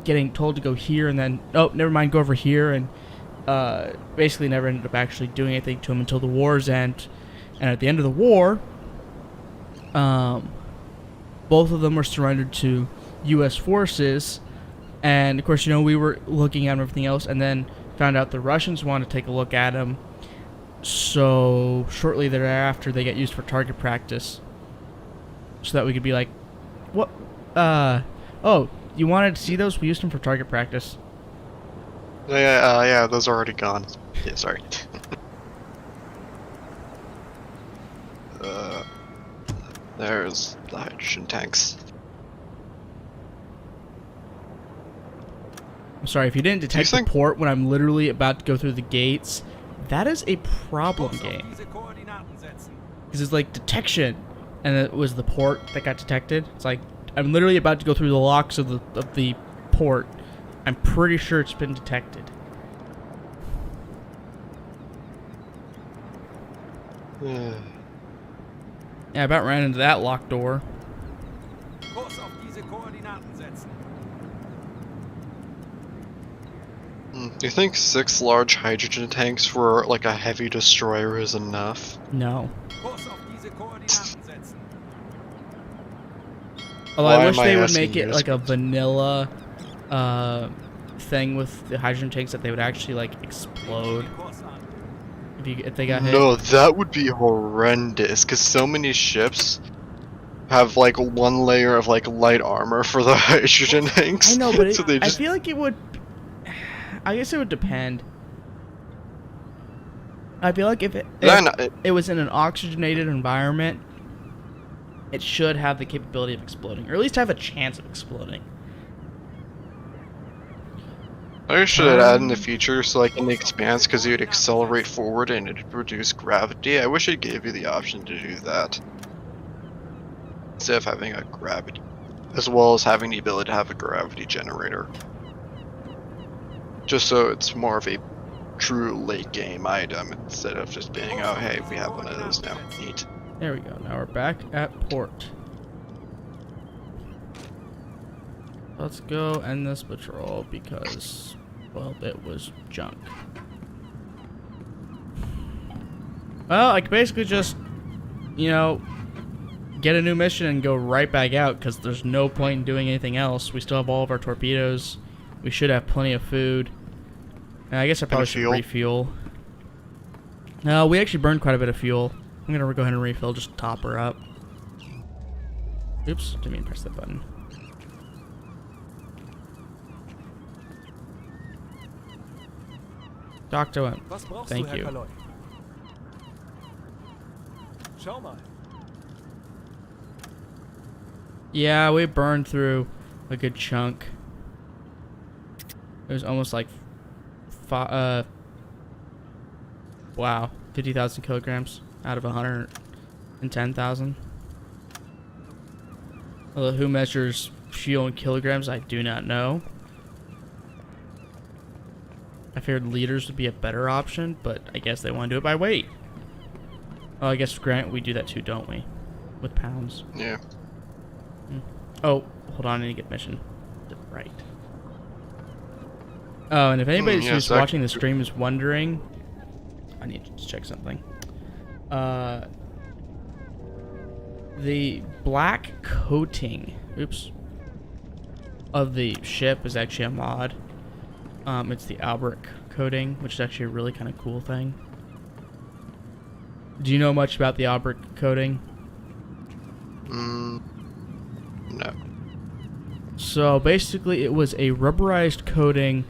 getting told to go here and then, oh, never mind, go over here, and basically never ended up actually doing anything to them until the war's end. And at the end of the war, both of them were surrendered to U.S. forces. And of course, we were looking at everything else, and then found out the Russians wanted to take a look at them. So shortly thereafter, they get used for target practice, so that we could be like, what? Oh, you wanted to see those? We used them for target practice. Yeah, those are already gone. Yeah, sorry. There's the hydrogen tanks. I'm sorry, if you didn't detect the port when I'm literally about to go through the gates, that is a problem game. Because it's like detection, and it was the port that got detected. It's like, I'm literally about to go through the locks of the port. I'm pretty sure it's been detected. Yeah, I about ran into that locked door. Do you think 6 large hydrogen tanks for like a heavy destroyer is enough? No. Although I wish they would make it like a vanilla thing with the hydrogen tanks that they would actually like explode if they got hit. No, that would be horrendous because so many ships have like one layer of like light armor for the hydrogen tanks. I know, but so I feel like it would. I guess it would depend. I feel like if it was in an oxygenated environment, it should have the capability of exploding, or at least have a chance of exploding. I should have added in the feature so like in the expanse, because it would accelerate forward and it would reduce gravity. I wish it gave you the option to do that instead of having a gravity, as well as having the ability to have a gravity generator. Just so it's more of a true late game item instead of just being, oh hey, we have one of those now. Neat. There we go. Now we're back at port. Let's go end this patrol because, well, it was junk. Well, I could basically just, you know, get a new mission and go right back out because there's no point in doing anything else. We still have all of our torpedoes. We should have plenty of food. And I guess I probably should refuel. No, we actually burned quite a bit of fuel. I'm gonna go ahead and refill, just top her up. Oops, didn't mean to press that button. Dr. M. Thank you. Yeah, we burned through a good chunk. It was almost like, wow, 50,000 kilograms out of 110,000. Although who measures fuel in kilograms, I do not know. I figured liters would be a better option, but I guess they want to do it by weight. Oh, I guess Grant, we do that too, don't we? With pounds. Yeah. Oh, hold on, I need to get mission. Right. Oh, and if anybody who's watching the stream is wondering, I need to check something. The black coating, of the ship is actually a mod. It's the Albrecht coating, which is actually a really kind of cool thing. Do you know much about the Albrecht coating? No. So basically, it was a rubberized coating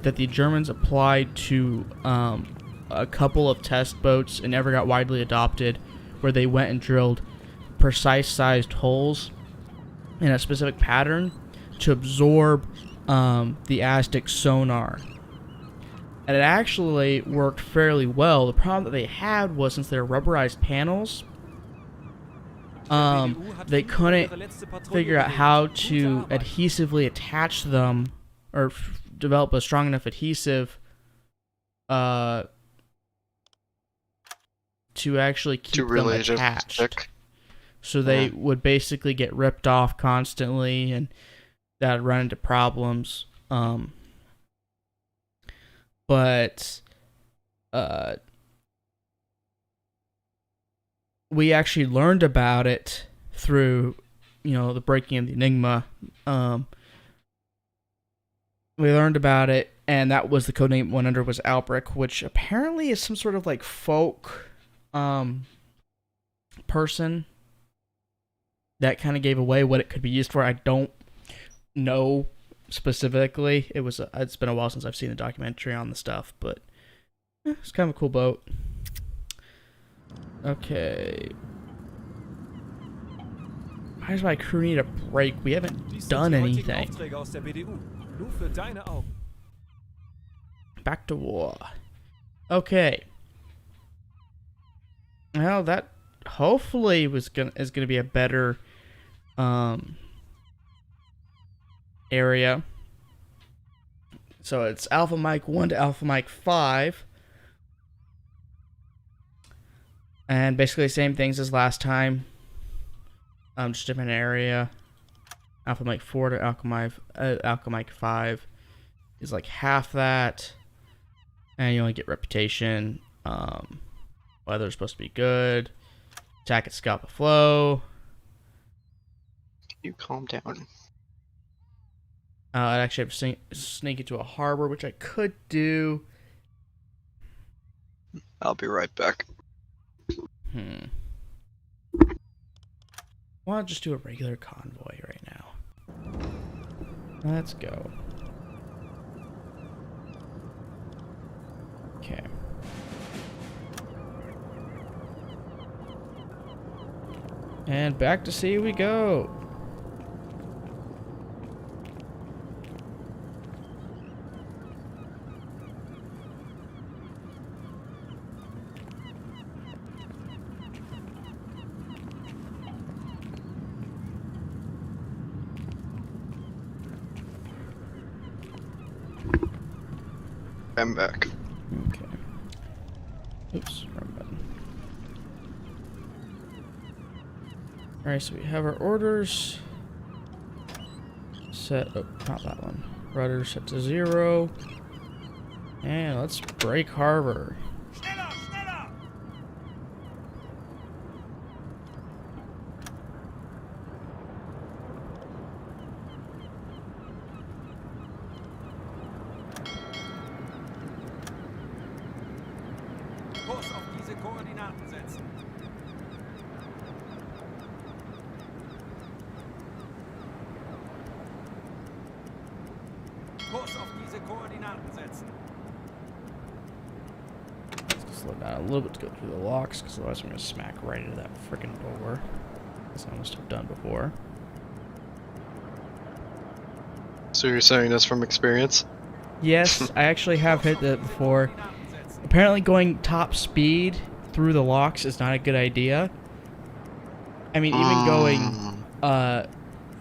that the Germans applied to a couple of test boats and never got widely adopted, where they went and drilled precise-sized holes in a specific pattern to absorb the Aztec sonar. And it actually worked fairly well. The problem that they had was, since they're rubberized panels, they couldn't figure out how to adhesively attach them or develop a strong enough adhesive to actually keep them attached. So they would basically get ripped off constantly, and that would run into problems. But we actually learned about it through, the breaking of the Enigma. We learned about it, and that was the codename it went under, was Albrecht, which apparently is some sort of like folk person that kind of gave away what it could be used for. I don't know specifically. It's been a while since I've seen the documentary on the stuff, but it's kind of a cool boat. Okay. Why does my crew need a break? We haven't done anything. back to war. Okay. Well, that hopefully is gonna be a better area. So it's Alpha Mike 1 to Alpha Mike 5. And basically the same things as last time. Just different area. Alpha Mike 4 to Alpha Mike 5 is like half that. And you only get reputation. Weather's supposed to be good. Attack at Scalp of Flow. You calm down. I'd actually have to sneak into a harbor, which I could do. I'll be right back. Well, I'll just do a regular convoy right now. Let's go. Okay. And back to sea we go. I'm back. Okay. Oops, wrong button. Alright, so we have our orders set. Oh, not that one. Rudder set to 0. And let's break harbor. Schneller, schneller! Kurs auf diese Koordinaten setzen. Kurs auf diese Koordinaten setzen. Let's slow down a little bit to go through the locks, because otherwise I'm going to smack right into that freaking door. As I must have done before. So you're saying this from experience? Yes, I actually have hit that before. Apparently going top speed through the locks is not a good idea. I mean, even going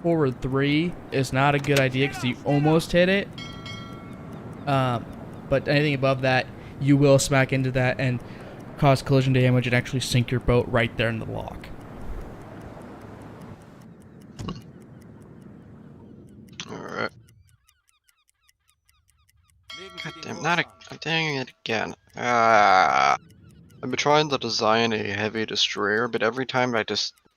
forward 3 is not a good idea because you almost hit it. But anything above that, you will smack into that and cause collision damage and actually sink your boat right there in the lock. Alright. God damn, dang it again. I've been trying to design a heavy destroyer, but every time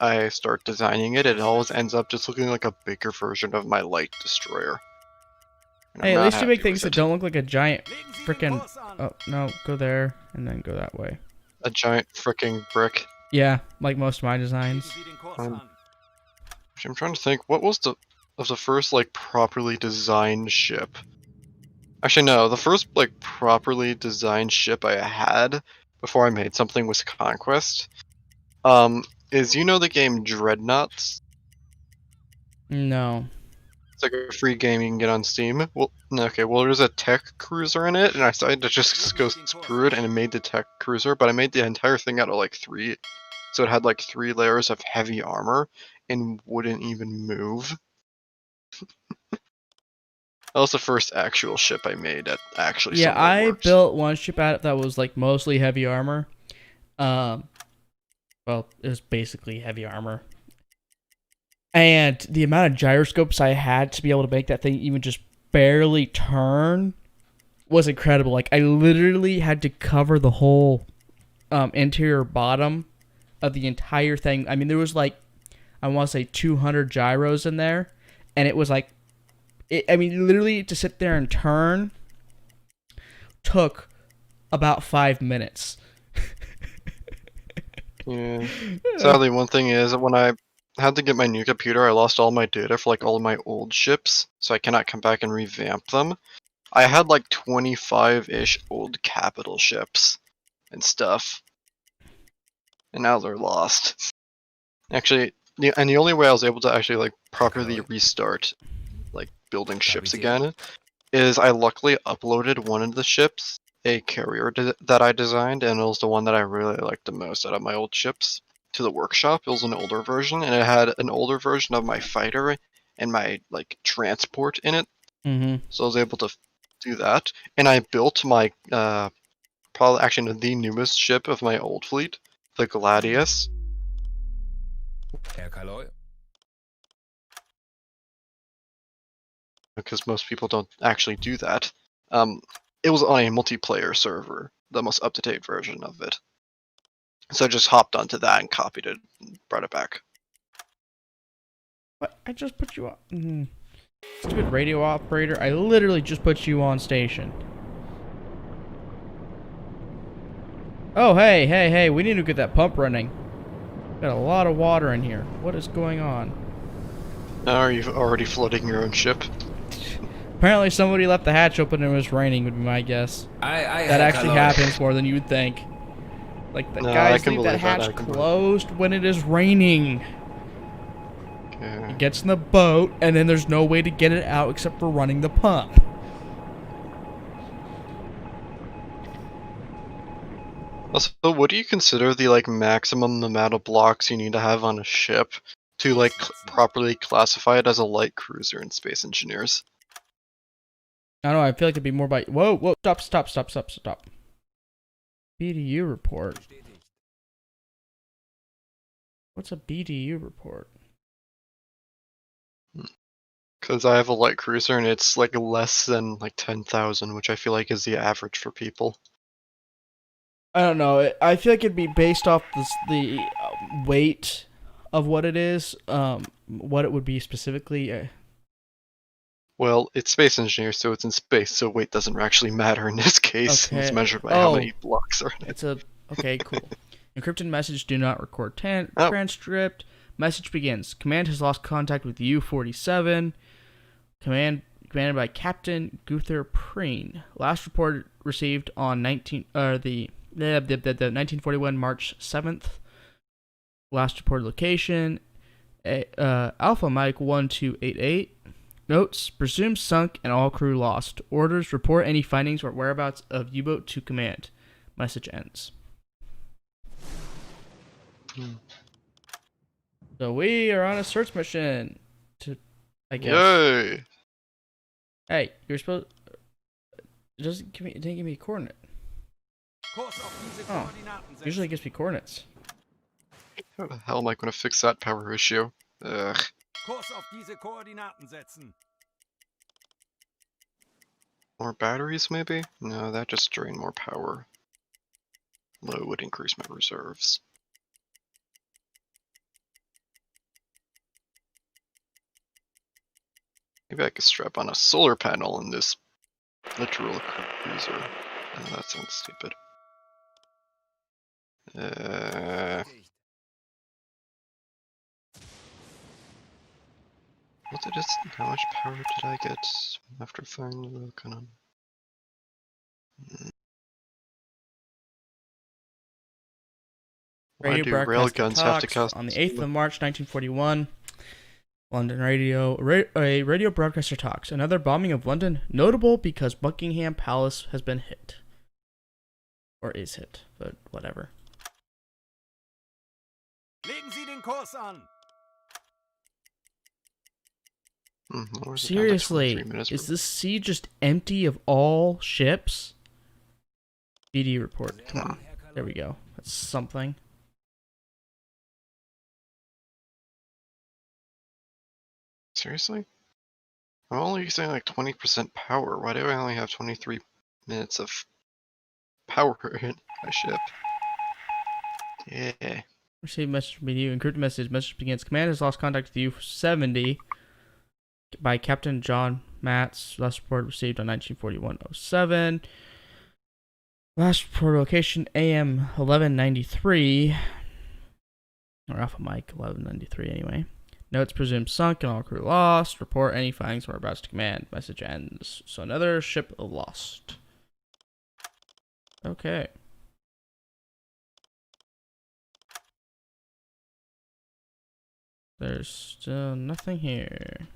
I start designing it, it always ends up just looking like a bigger version of my light destroyer. And Hey, I'm at not least you make happy things with that it. don't look like a giant frickin'... Oh, no, go there and then go that way. A giant fricking brick. Yeah, like most of my designs. Actually, I'm trying to think, what was the first like properly designed ship? Actually, no, the first like properly designed ship I had before I made something was Conquest. Is you know the game Dreadnoughts? No. It's like a free game you can get on Steam. Well, okay, well there's a tech cruiser in it, and I decided to just go screw it and made the tech cruiser, but I made the entire thing out of like 3. So it had like 3 layers of heavy armor and wouldn't even move. That was the first actual ship I made that actually Yeah, somewhat I works. built one ship out that was like mostly heavy armor. Well, it was basically heavy armor. And the amount of gyroscopes I had to be able to make that thing even just barely turn was incredible. Like, I literally had to cover the whole interior bottom of the entire thing. I mean, there was like, I want to say 200 gyros in there. And it was like, I mean, literally to sit there and turn took about 5 minutes. Yeah. Sadly, one thing is that when I had to get my new computer, I lost all my data for like all of my old ships, so I cannot come back and revamp them. I had like 25-ish old capital ships and stuff, and now they're lost. Actually, the only way I was able to actually like properly restart like building ships again is I luckily uploaded one of the ships, a carrier that I designed, and it was the one that I really liked the most out of my old ships, to the workshop. It was an older version, and it had an older version of my fighter and my like transport in it. Mm-hmm. So I was able to do that, and I built my probably actually the newest ship of my old fleet, the Gladius. Herr Kaloi. Because most people don't actually do that. It was on a multiplayer server, the most up-to-date version of it. So I just hopped onto that and copied it and brought it back. What? I just put you on. Stupid radio operator. I literally just put you on station. Oh, hey, we need to get that pump running. Got a lot of water in here. What is going on? Are you already flooding your own ship? Apparently somebody left the hatch open and it was raining, would be my guess. That actually happens more than you would think. Like, the guys leave that hatch closed when it is raining. Okay. It gets in the boat, and then there's no way to get it out except for running the pump. Also, what do you consider the like maximum amount of blocks you need to have on a ship to like properly classify it as a light cruiser in Space Engineers? I don't know, I feel like it'd be more by... Whoa, stop. BDU report. What's a BDU report? Because I have a light cruiser and it's like less than like 10,000, which I feel like is the average for people. I don't know. I feel like it'd be based off the weight of what it is, what it would be specifically. Well, it's Space Engineers, so it's in space, so weight doesn't actually matter in this case. Okay. It's measured by how many blocks are in it. Okay, cool. Encrypted message do not record transcript. Message begins. Command has lost contact with U-47. Commanded by Captain Gunther Preen. Last report received on 1941 March 7th. Last reported location Alpha Mike 1288. Notes: presumed sunk and all crew lost. Orders: report any findings or whereabouts of U-boat to command. Message ends. So we are on a search mission to, I guess. Yay! Hey, you're supposed. It didn't give me a coordinate. Oh, usually it gives me coordinates. How the hell am I going to fix that power issue? Ugh. Kurs auf diese Koordinaten setzen. More batteries, maybe? No, that just drained more power. Although it would increase my reserves. Maybe I could strap on a solar panel in this literal cruiser. Oh, that sounds stupid. How much power did I get after firing the rail cannon? Why Radio do broadcast railguns have to cost on the 8th of March 1941. London radio. A radio broadcaster talks. Another bombing of London, notable because Buckingham Palace has been hit. Or is hit, but whatever. Legen Sie den Kurs an. Seriously, is this sea just empty of all ships? BD report. Come on. There we go. That's something. Seriously? I'm only using like 20% power. Why do I only have 23 minutes of power in my ship? Yeah. Receive message from you. Encrypted message. Message begins. Command has lost contact with you 70 by Captain John Matz. Last report received on 1941-07. Last report location AM 1193. Or Alpha Mike 1193 anyway. Notes: presumed sunk and all crew lost. Report any findings from whereabouts to command. Message ends. So another ship lost. Okay. There's still nothing here.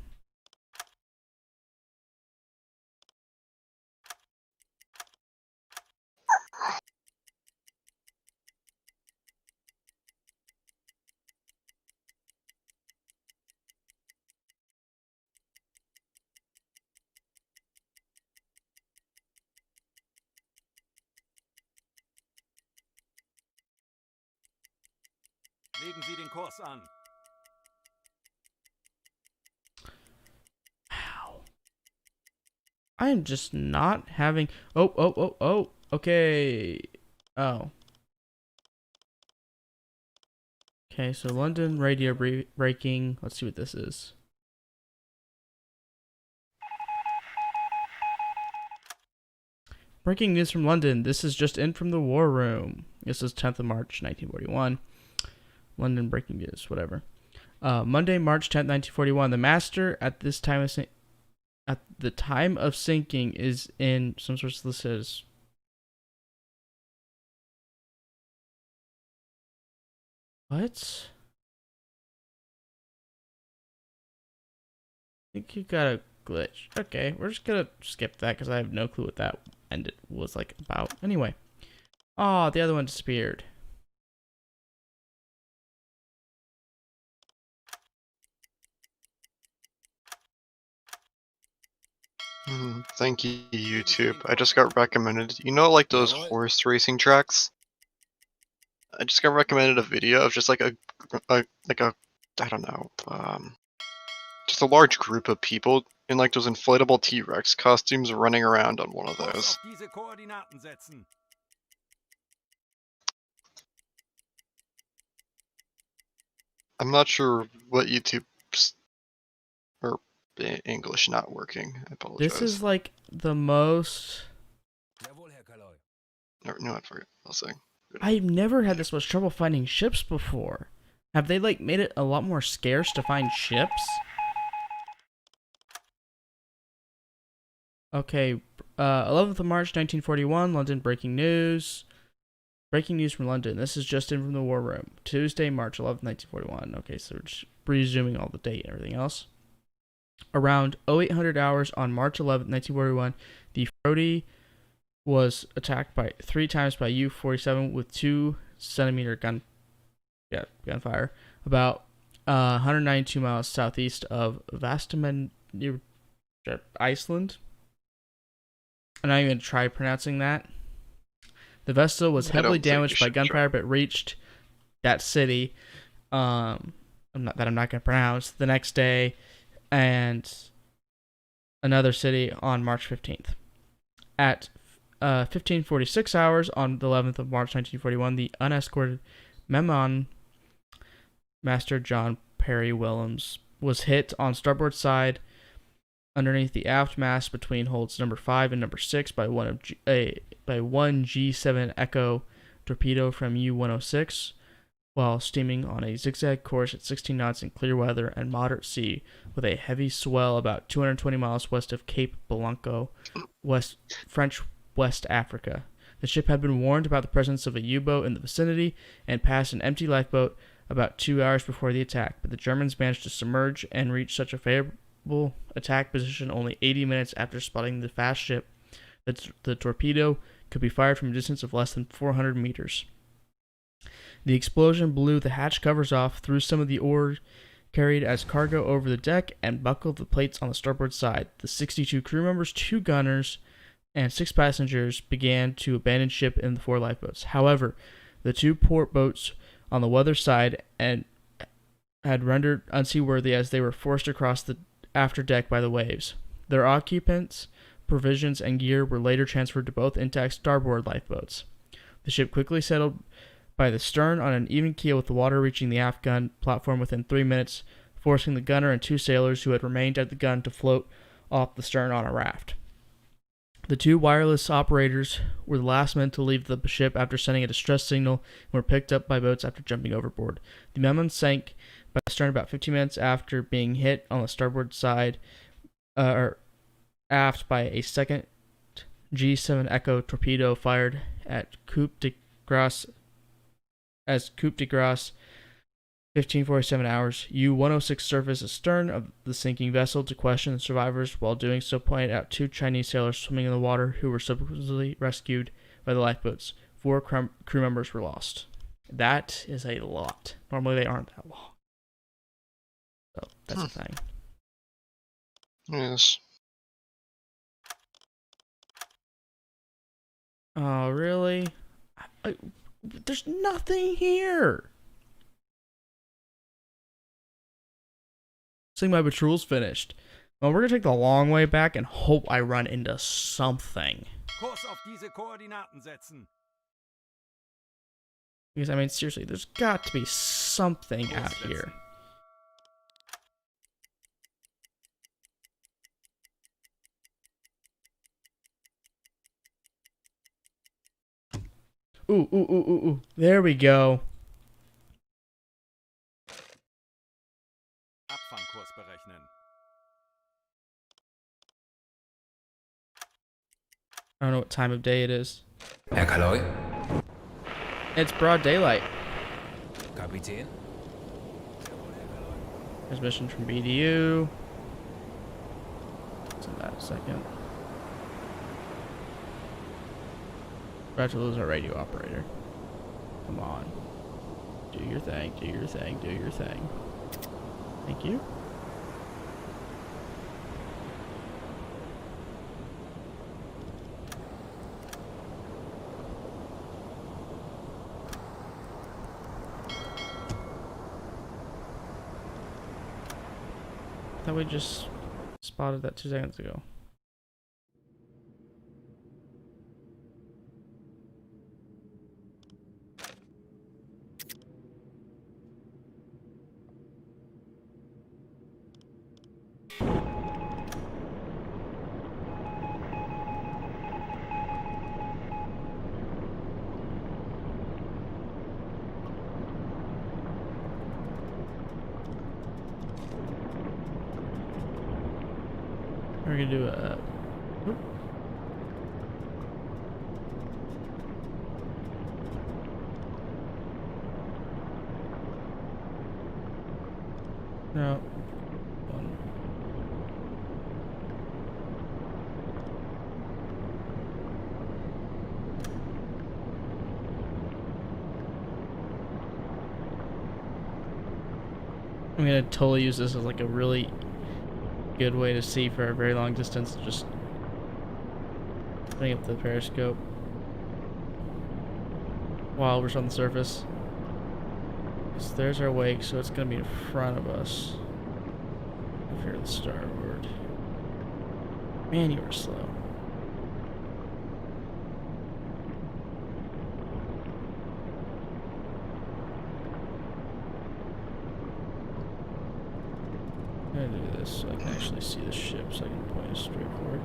Legen Sie den Kurs an. Ow. I am just not having. Oh. Okay. Oh. Okay, so London radio breaking. Let's see what this is. Breaking news from London. This is just in from the war room. This is 10th of March, 1941. London breaking news, whatever. Monday, March 10th, 1941. The master at this time at the time of sinking is in some sorts of listed as what? I think you got a glitch. Okay, we're just gonna skip that because I have no clue what that ended was like about. Anyway. Oh, the other one disappeared. Thank you, YouTube. I just got recommended. You know, like those horse racing tracks? I just got recommended a video of just like a I don't know, just a large group of people in like those inflatable T-Rex costumes running around on one of Kurs those. auf diese Koordinaten setzen. I'm not sure what YouTube's or English not working. I apologize. This is like the most. Jawohl, Herr Kaloi. No, I forget. I'll say. I've never had this much trouble finding ships before. Have they like made it a lot more scarce to find ships? Okay, 11th of March 1941, London breaking news. Breaking news from London. This is just in from the war room. Tuesday, March 11th, 1941. Okay, so we're just resuming all the date and everything else. Around 0800 hours on March 11th, 1941, the Frody was attacked by 3 times by U-47 with 2-centimeter gunfire about 192 miles southeast of Vastaman near Iceland. I'm not even going to try pronouncing that. The vessel was heavily damaged by gunfire, but reached that city. I'm not going to pronounce the next day, and another city on March 15th. At 1546 hours on the 11th of March 1941, the unescorted Memon Master John Perry Willems was hit on starboard side underneath the aft mast between holds number 5 and number 6 by one G7 Echo torpedo from U-106 while steaming on a zigzag course at 16 knots in clear weather and moderate sea with a heavy swell about 220 miles west of Cape Blanco, French West Africa. The ship had been warned about the presence of a U-boat in the vicinity and passed an empty lifeboat about 2 hours before the attack, but the Germans managed to submerge and reach such a favorable attack position only 80 minutes after spotting the fast ship that the torpedo could be fired from a distance of less than 400 meters. The explosion blew the hatch covers off, threw some of the ore carried as cargo over the deck, and buckled the plates on the starboard side. The 62 crew members, 2 gunners, and 6 passengers began to abandon ship in the 4 lifeboats. However, the 2 port boats on the weather side and had rendered unseaworthy as they were forced across the after deck by the waves. Their occupants, provisions, and gear were later transferred to both intact starboard lifeboats. The ship quickly settled by the stern on an even keel with the water reaching the aft gun platform within 3 minutes, forcing the gunner and 2 sailors who had remained at the gun to float off the stern on a raft. The 2 wireless operators were the last men to leave the ship after sending a distress signal and were picked up by boats after jumping overboard. The Memon sank by the stern about 15 minutes after being hit on the starboard side or aft by a second G7 Echo torpedo fired at Coupe de Grace 1547 hours. U-106 surfaced astern of the sinking vessel to question the survivors, while doing so pointed out 2 Chinese sailors swimming in the water who were supposedly rescued by the lifeboats. 4 crew members were lost. That is a lot. Normally they aren't that long. So that's a thing. Yes. Oh, really? There's nothing here. Saying my patrol's finished. Well, we're gonna take the long way back and hope I run into something. Kurs auf diese Koordinaten setzen. Because, I mean, seriously, there's got to be something Kurs out setzen. here. Ooh, ooh, ooh, ooh, ooh. There we go. Abfangkurs berechnen. I don't know what time of day it is. Herr Kaloi? It's broad daylight. Kapitän? Transmission from BDU. What's in that a second? About to lose our radio operator. Come on. Do your thing, do your thing, do your thing. Thank you. I thought we just spotted that 2 seconds ago. We're gonna do a. Oop. No. One. I'm gonna totally use this as like a really good way to see for a very long distance. Just putting up the periscope while we're on the surface. So there's our wake, so it's gonna be in front of us. Over here, the starboard. Man, you were slow. I'm gonna do this so I can actually see the ship, so I can point it straight forward.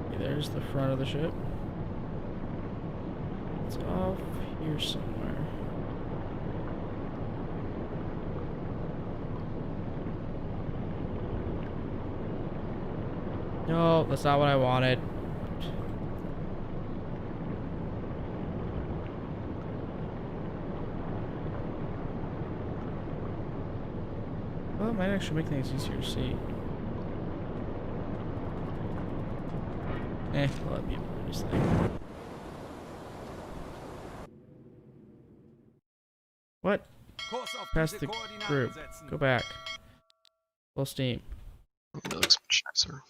Okay, there's the front of the ship. It's off here somewhere. No, that's not what I wanted. Well, it might actually make things easier to see. I'll let me do this thing. What? Kurs auf Press diese the Koordinaten group. setzen. Go back. Full steam. It looks much nicer.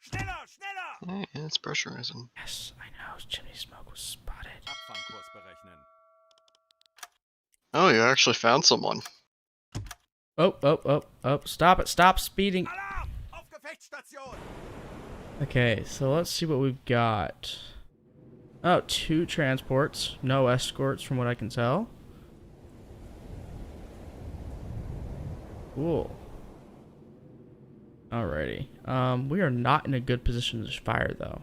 Schneller, schneller! Yeah, it's pressurizing. Yes, I know. Chimney smoke was spotted. Abfangkurs berechnen. Oh, you actually found someone. Oh, oh, oh, oh. Stop it. Stop speeding. Alarm! Auf Gefechtsstation! Okay, so let's see what we've got. Oh, 2 transports. No escorts from what I can tell. Cool. Alrighty. We are not in a good position to fire, though.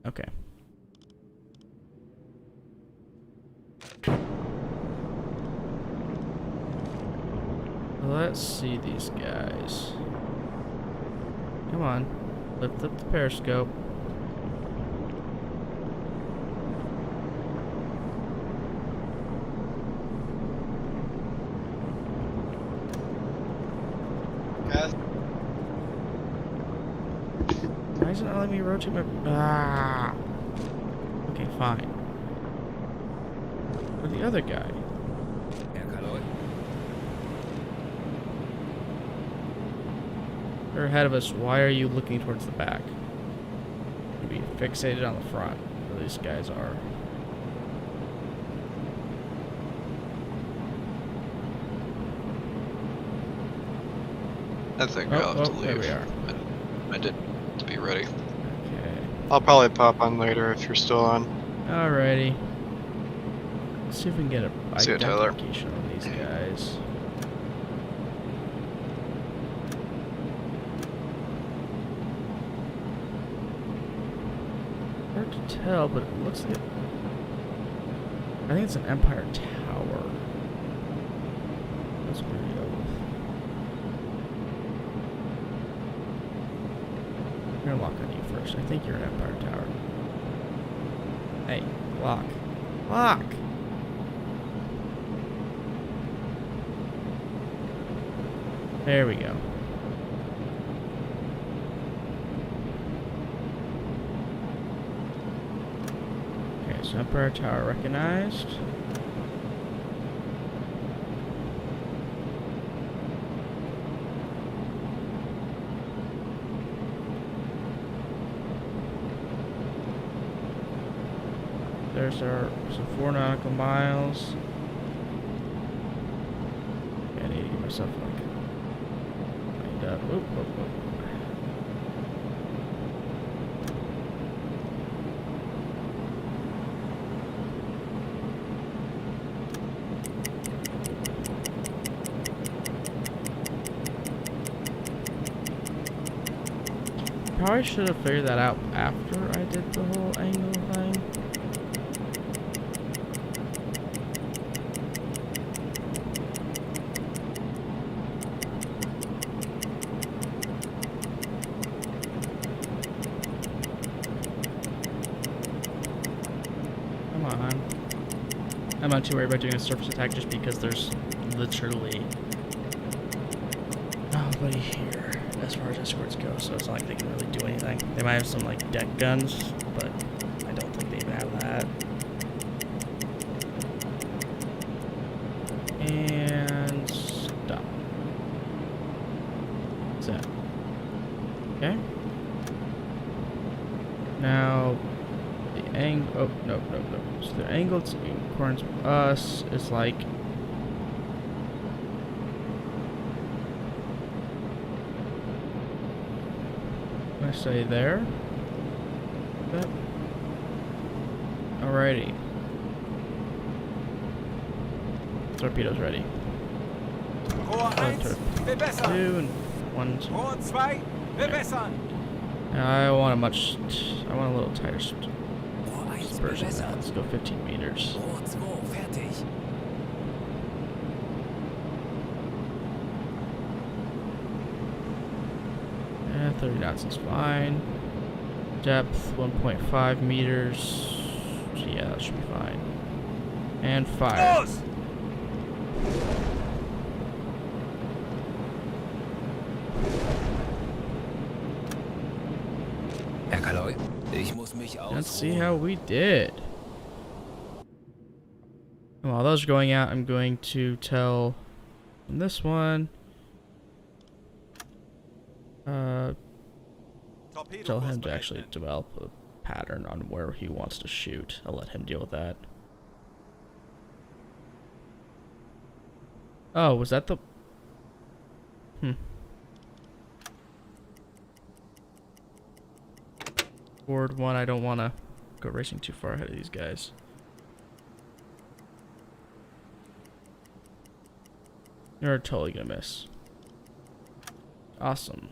Okay. Let's see these guys. Come on. Lift up the periscope. Why isn't it letting me rotate my... Ah! Okay, fine. Where's the other guy? Herr Kaloi? They're ahead of us. Why are you looking towards the back? You be fixated on the front. Where these guys are. I think I'll have to there leave. we are. I did to be ready. Okay. I'll probably pop on later if you're still on. Alrighty. Let's see if we can get a See you, Tyler. identification on these guys. Hard to tell, but it looks like I think it's an Empire Tower. That's where we go with. I'm gonna lock on you first. I think you're an Empire Tower. Hey, lock. Lock! There we go. Okay, so Empire Tower recognized. There's our 4 nautical miles. I need to get myself like lined up. Oop, oop, oop. Probably should have figured that out after I did the whole angle thing. Come on. I'm not too worried about doing a surface attack just because there's literally nobody here as far as escorts go, so it's not like they can really do anything. They might have some like deck guns, but I don't think they even have that. And stop. What's that? Okay. Now the angle. Oh no. So the angle to according to us is like. I say there. That. Alrighty. Torpedoes ready. Rohr 1, verbessern. 2 and 1. Rohr 2, verbessern. I want a little tighter Rohr 1 dispersion. Than that. verbessert. Let's go 15 meters. Rohr 2 fertig. 30 knots is fine. Depth 1.5 meters. So yeah, that should be fine. And fire. Los! Herr Kaloi, ich muss mich Let's see ausruhen. how we did. And while those are going out, I'm going to tell on this one. Tell him to actually develop a pattern on where he wants to shoot. I'll let him deal with that. Oh, was that the... Board 1, I don't want to go racing too far ahead of these guys. You're totally gonna miss. Awesome.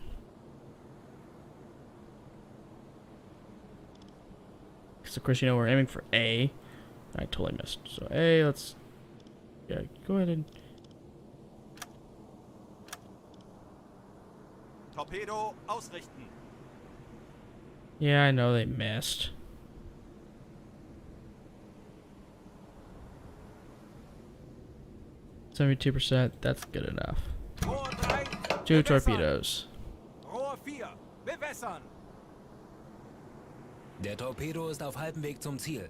Because of course you know we're aiming for A. I totally missed. So A, let's... Yeah, go ahead and... Torpedo ausrichten. Yeah, I know they missed. %, that's good enough. Rohr 3, 2 bewässern. torpedoes. Rohr 4, bewässern. Der Torpedo ist auf halbem Weg zum Ziel.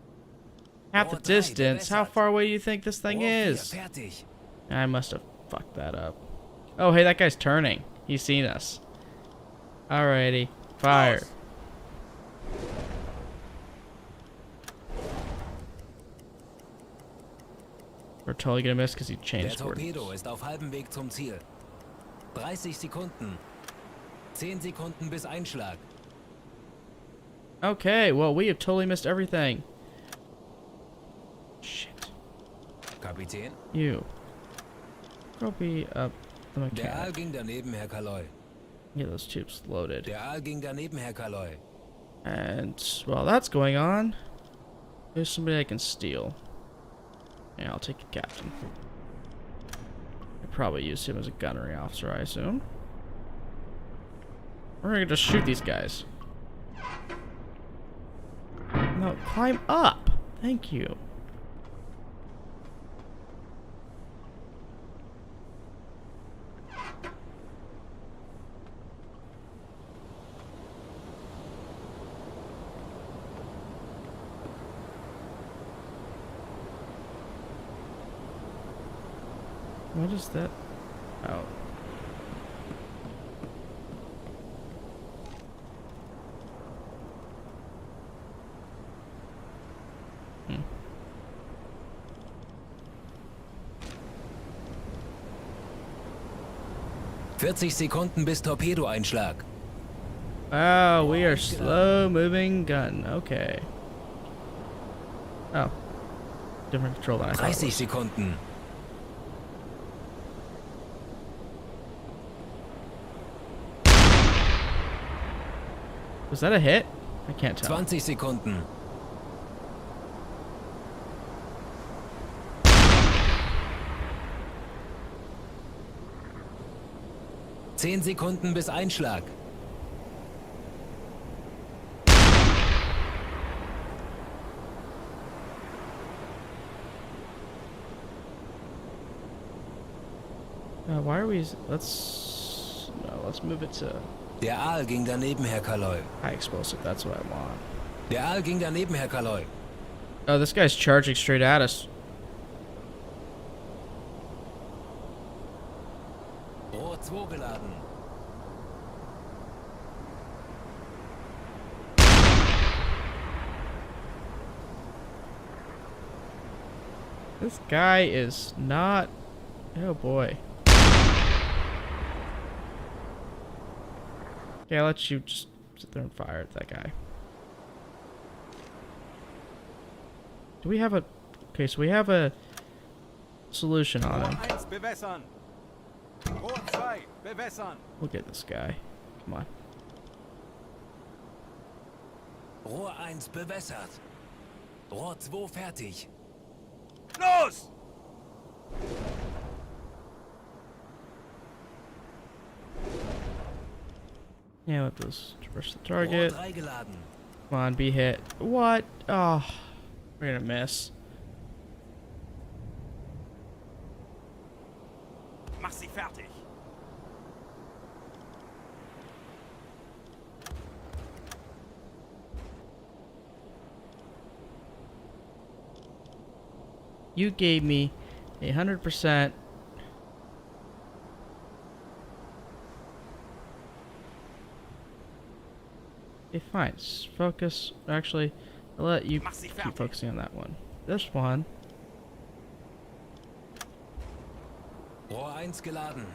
Half the Rohr 3 distance. How bewässert. far away do you think this thing Rohr 4 is? fertig. I must have fucked that up. Oh, hey, that guy's turning. He's seen us. Alrighty. Fire. Los! We're totally gonna miss because he Der changed Torpedo coordinates. ist auf halbem Weg zum Ziel. 30 Sekunden. 10 Sekunden bis Einschlag. Okay, well, we have totally missed everything. Shit. Kapitän? You. Go be up the Der Aal mechanic. ging daneben, Herr Kaloy. Get those tubes loaded. Der Aal ging daneben, Herr Kaloy. And while that's going on, there's somebody I can steal. Yeah, I'll take the captain. I probably use him as a gunnery officer, I assume. We're gonna just shoot these guys. No, climb up! Thank you. What is that? Oh. Hmm. 40 Sekunden bis Torpedoeinschlag. Oh, we are slow moving gun. Okay. Oh. Different control than I thought it 30 was. Sekunden. Was that a hit? I can't tell. 20 Sekunden. Zehn Sekunden bis Einschlag. Why are we? Let's move it to Der Aal ging daneben, Herr Kaloy. high explosive. That's what I want. Der Aal ging daneben, Herr Kaloy. Oh, this guy's charging straight at us. Rohr 2 geladen. This guy is not. Oh boy. Okay, I'll let you just sit there and fire at that guy. Do we have a... Okay, so we have a solution on Rohr him. 1 bewässern. Rohr 2 bewässern. Look at this guy. Come on. Rohr 1 bewässert. Rohr 2 fertig. Los! Yeah, let those traverse the Rohr target. 3 geladen. Come on, be hit. What? Oh, we're gonna miss. Mach sie fertig. You gave me 100%. Okay, fine. Focus. Actually, I'll let you Mach sie keep fertig. focusing on that one. This one. Rohr 1 geladen.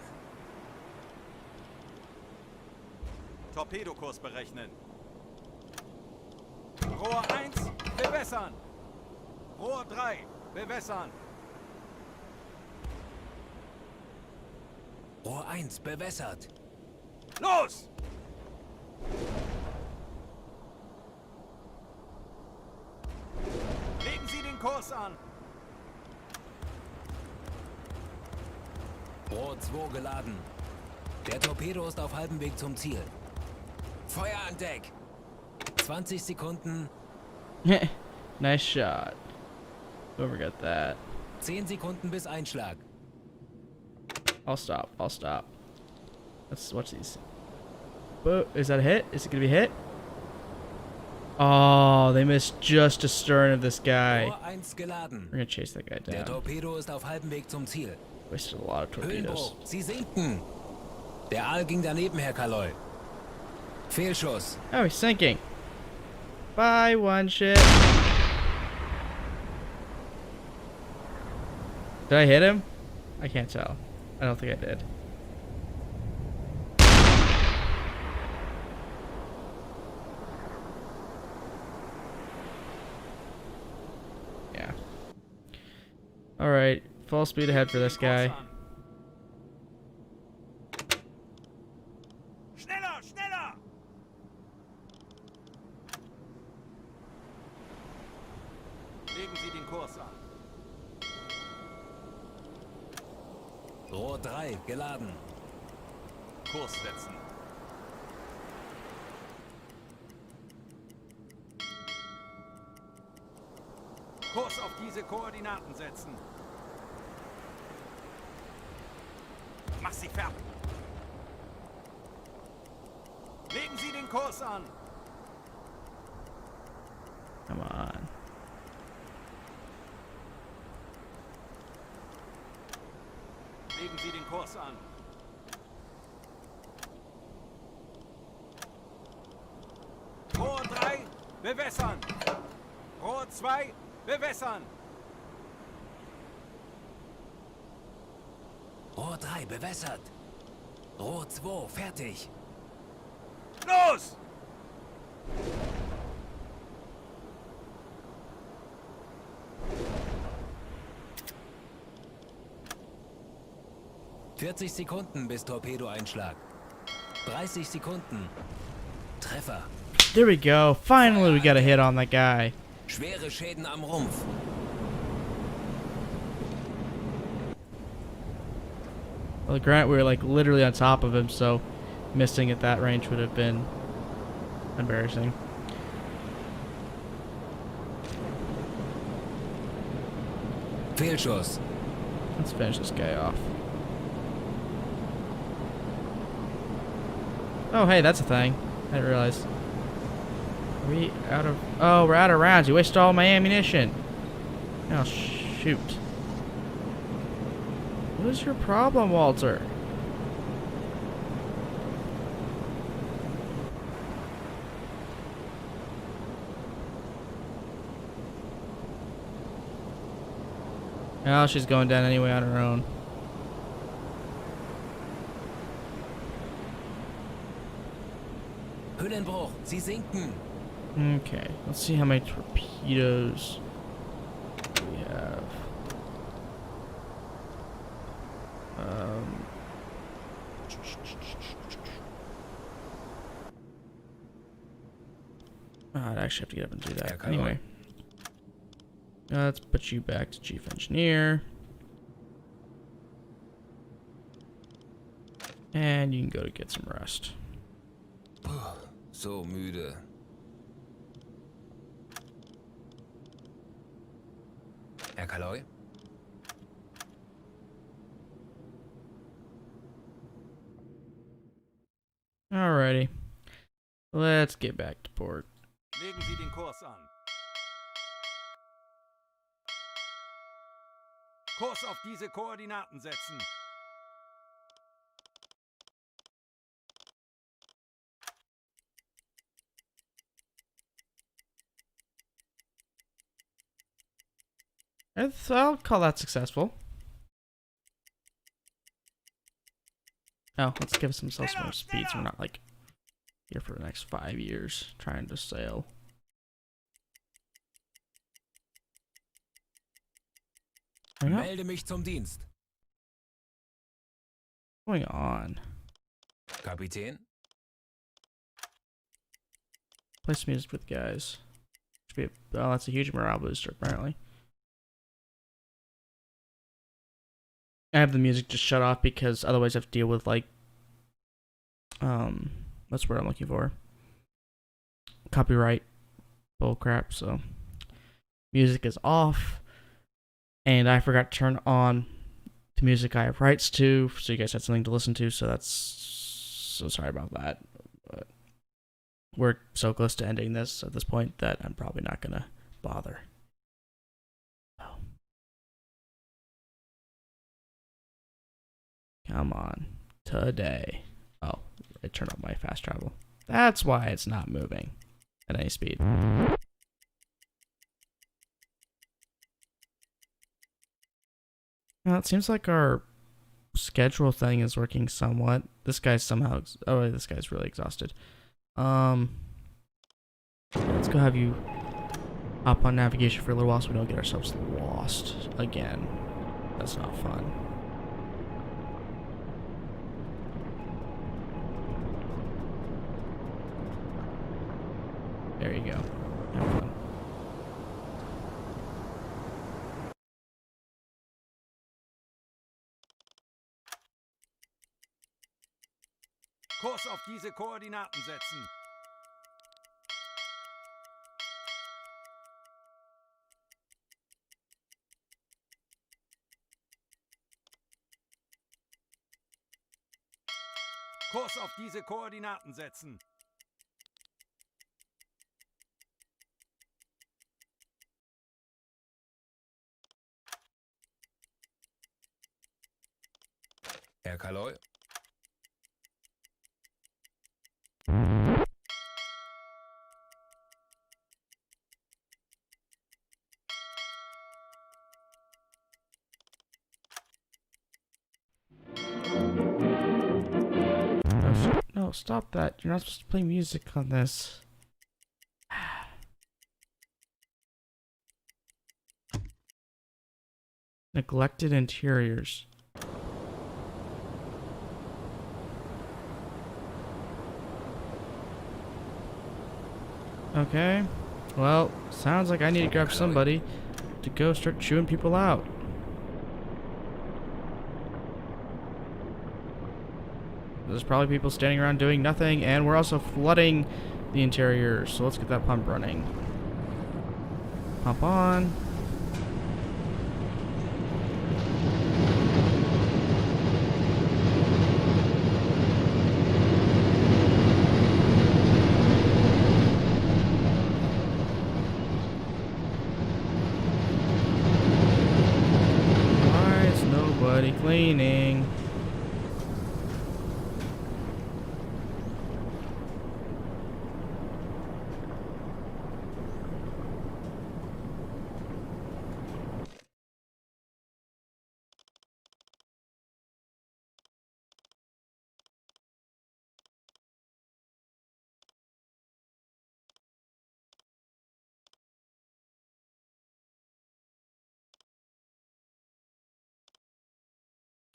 Torpedokurs berechnen. Rohr 1 bewässern. Rohr 3 bewässern. Rohr 1 bewässert. Los! Legen Sie den Kurs an. Rohr 2 geladen. Der Torpedo ist auf halbem Weg zum Ziel. Feuer an Deck. 20 Sekunden. Nice shot. Whoever got that. 10 Sekunden bis Einschlag. I'll stop. I'll stop. Let's watch these. Is that a hit? Is it gonna be a hit? Oh, they missed just astern of this guy. Rohr 1 geladen. We're gonna chase that guy Der down. Torpedo ist auf halbem Weg zum Ziel. Wasted a lot of torpedoes. Höhenbruch. Sie sinken. Der Aal ging daneben, Herr Kaloy. Fehlschuss. Oh, he's sinking. Bye, one ship. Did I hit him? I can't tell. I don't think I did. Alright, full speed ahead for this guy. Schneller, schneller! Legen Sie den Kurs an. Rohr 3, geladen. Kurs setzen. Kurs auf diese Koordinaten setzen. Mach sie fertig. Legen Sie den Kurs an. Come on. Legen Sie den Kurs an. Rohr 3, bewässern. Rohr 2, bewässern. Rohr 3, bewässert. Rohr 2, fertig. Los! ...40 Sekunden bis Torpedoeinschlag. 30 Sekunden. Treffer. There we go. Finally we got a hit on that guy. Schwere Schäden am Rumpf. Well, Grant, we were like literally on top of him, so missing at that range would have been embarrassing. Fehlschuss. Let's finish this guy off. Oh, hey, that's a thing. I didn't realize. Are we out of... Oh, we're out of rounds. You wasted all my ammunition. Oh, shoot. What is your problem, Walter? Oh, she's going down anyway on her own. Hüllenbruch, Sie sinken. Okay, let's see how many torpedoes we have. I'd actually have to get up and do that. Yeah, Anyway. Let's put you back to Chief Engineer. And you can go to get some rest. So müde. Herr Kaloy? Alrighty. Let's get back to port. Legen Sie den Kurs an. Kurs auf diese Koordinaten setzen. I'll call that successful. Oh, let's give ourselves some more speed so we're not like here for the next 5 years trying to sail. Hang on. Melde mich zum Dienst. What's going on? Kapitän? Play some music with guys. Should be oh, that's a huge morale booster apparently. I have the music just shut off because otherwise I have to deal with like what's the word I'm looking for? Copyright bullcrap, so music is off. And I forgot to turn on the music I have rights to, so you guys had something to listen to, so that's so sorry about that. But we're so close to ending this at this point that I'm probably not gonna bother. Oh. Come on. Today. Oh, I turned off my fast travel. That's why it's not moving at any speed. Well, it seems like our schedule thing is working somewhat. This guy's somehow... Oh, this guy's really exhausted. Let's go have you hop on navigation for a little while so we don't get ourselves lost again. That's not fun. There you go. Have fun. Kurs auf diese Koordinaten setzen. Kurs auf diese Koordinaten setzen. Herr Kaloi. No, stop that. You're not supposed to play music on this. Neglected interiors. Okay. Well, sounds like I need to grab somebody to go start chewing people out. There's probably people standing around doing nothing, and we're also flooding the interior, so let's get that pump running. Pump on. Why is nobody cleaning?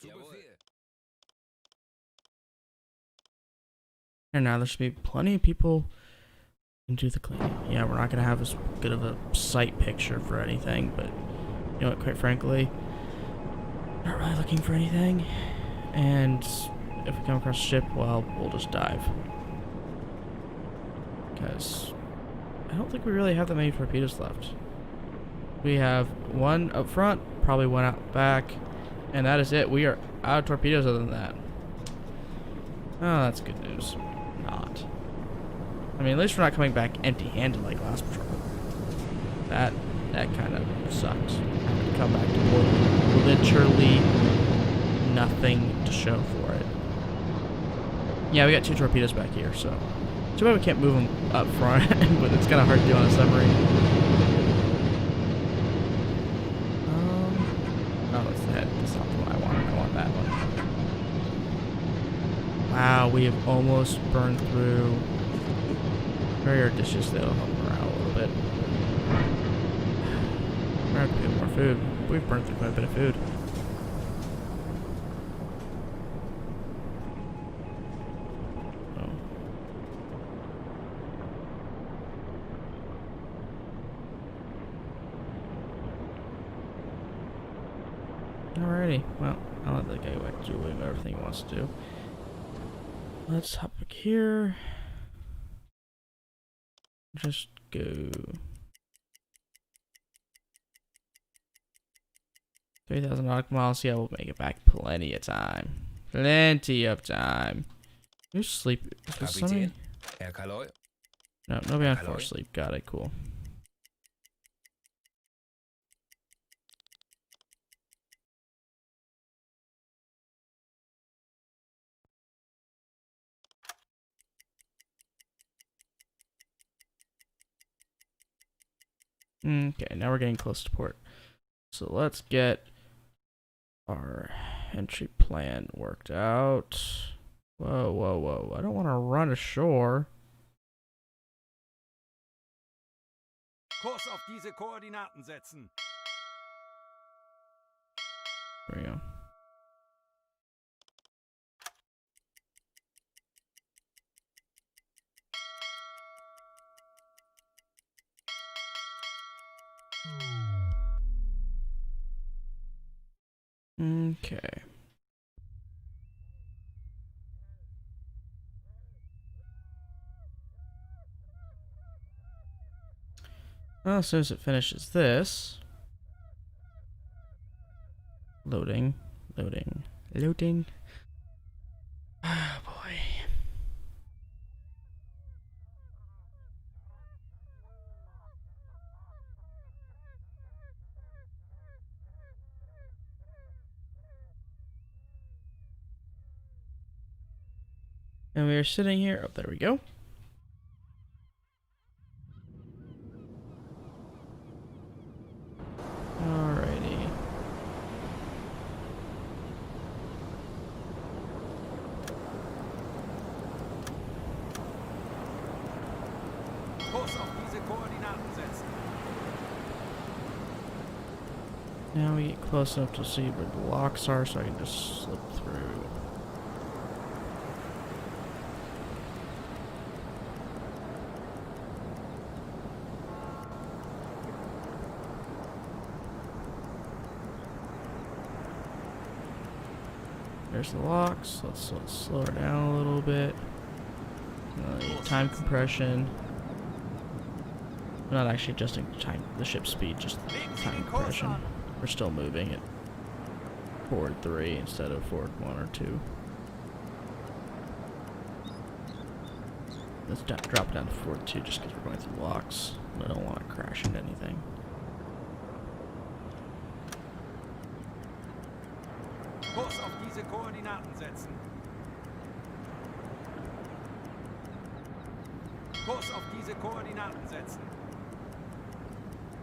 Zu Befehl. And now there should be plenty of people can do the cleaning. Yeah, we're not gonna have as good of a sight picture for anything, but you know what, quite frankly, not really looking for anything. And if we come across a ship, well, we'll just dive. Because I don't think we really have that many torpedoes left. We have one up front, probably one out back, and that is it. We are out of torpedoes other than that. Oh, that's good news. Not. I mean, at least we're not coming back empty-handed like last patrol. That kind of sucks. Having to come back to port with literally nothing to show for it. Yeah, we got 2 torpedoes back here, so too bad we can't move them up front, but it's kind of hard to do on a submarine. Oh, that's the head. That's not the one I want. I want that one. Wow, we have almost burned through. Very dishes, that'll help morale a little bit. We're gonna have to get more food. We've burned through quite a bit of food. Alrighty, well, I'll let that guy go back to doing everything he wants to do. Let's hop back here. Just go. 3,000 nautical miles. Yeah, we'll make it back plenty of time. Plenty of time. Who's sleep? Is there somebody? Kapitän. Herr Kaloi. No, nobody on Hello? floor sleep. Got it. Cool. Okay, now we're getting close to port. So let's get our entry plan worked out. Whoa, whoa, whoa. I don't want to run ashore. Kurs auf diese Koordinaten setzen. There we go. Okay. Well, as soon as it finishes this, loading. Ah, boy. And we are sitting here. Oh, there we go. Alrighty. Kurs auf diese Koordinaten setzen. Now we get close enough to see where the locks are, so I can just slip through. There's the locks. Let's slow her down a little bit. Time compression. We're not actually adjusting the ship speed, just time compression. We're still moving it forward 3 instead of forward 1 or 2. Let's drop it down to forward 2 just because we're going through locks. I don't want to crash into anything. Kurs auf diese Koordinaten setzen. Kurs auf diese Koordinaten setzen.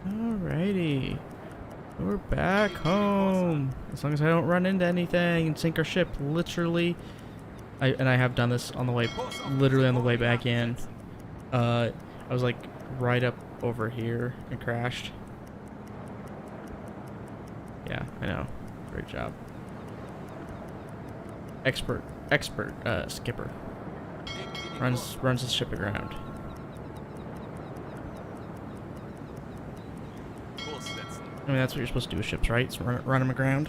Alrighty. We're back home. As long as I don't run into anything and sink our ship, literally. I have done this on the way, literally on the way back in. I was like right up over here and crashed. Yeah, I know. Great job. Expert skipper. Runs the ship aground. I mean, that's what you're supposed to do with ships, right? So run them aground.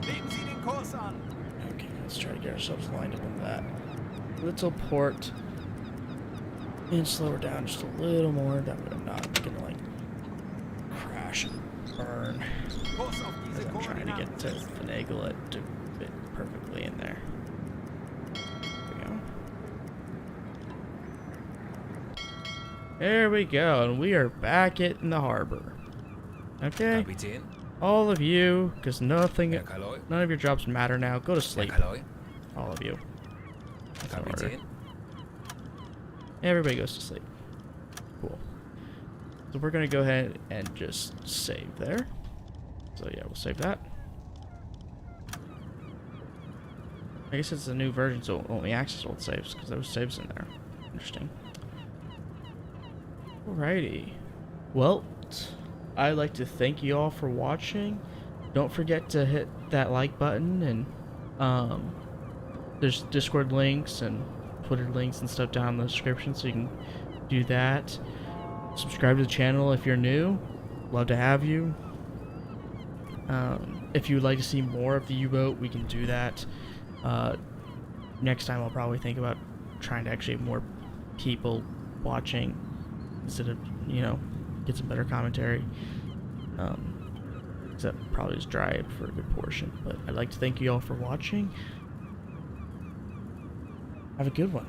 Okay, let's try to get ourselves lined up in that little port. And slow her down just a little more. That way I'm not gonna like crash and burn. As I'm trying to get to finagle it to fit perfectly in there. There we go, and we are back in the harbor. Okay, Kapitän, all of you, because none Kaloi, of your jobs matter now. Go to sleep, Kaloi, all of you. Kapitän. Everybody goes to sleep. Cool. So we're gonna go ahead and just save there. So yeah, we'll save that. I guess it's a new version, so it won't let me access old saves because there was saves in there. Interesting. Alrighty. Well, I'd like to thank you all for watching. Don't forget to hit that like button, and there's Discord links and Twitter links and stuff down in the description, so you can do that. Subscribe to the channel if you're new. Love to have you. If you would like to see more of the U-boat, we can do that. Next time I'll probably think about trying to actually have more people watching instead of, you know, get some better commentary. Except probably just dry it for a good portion. But I'd like to thank you all for watching. Have a good one.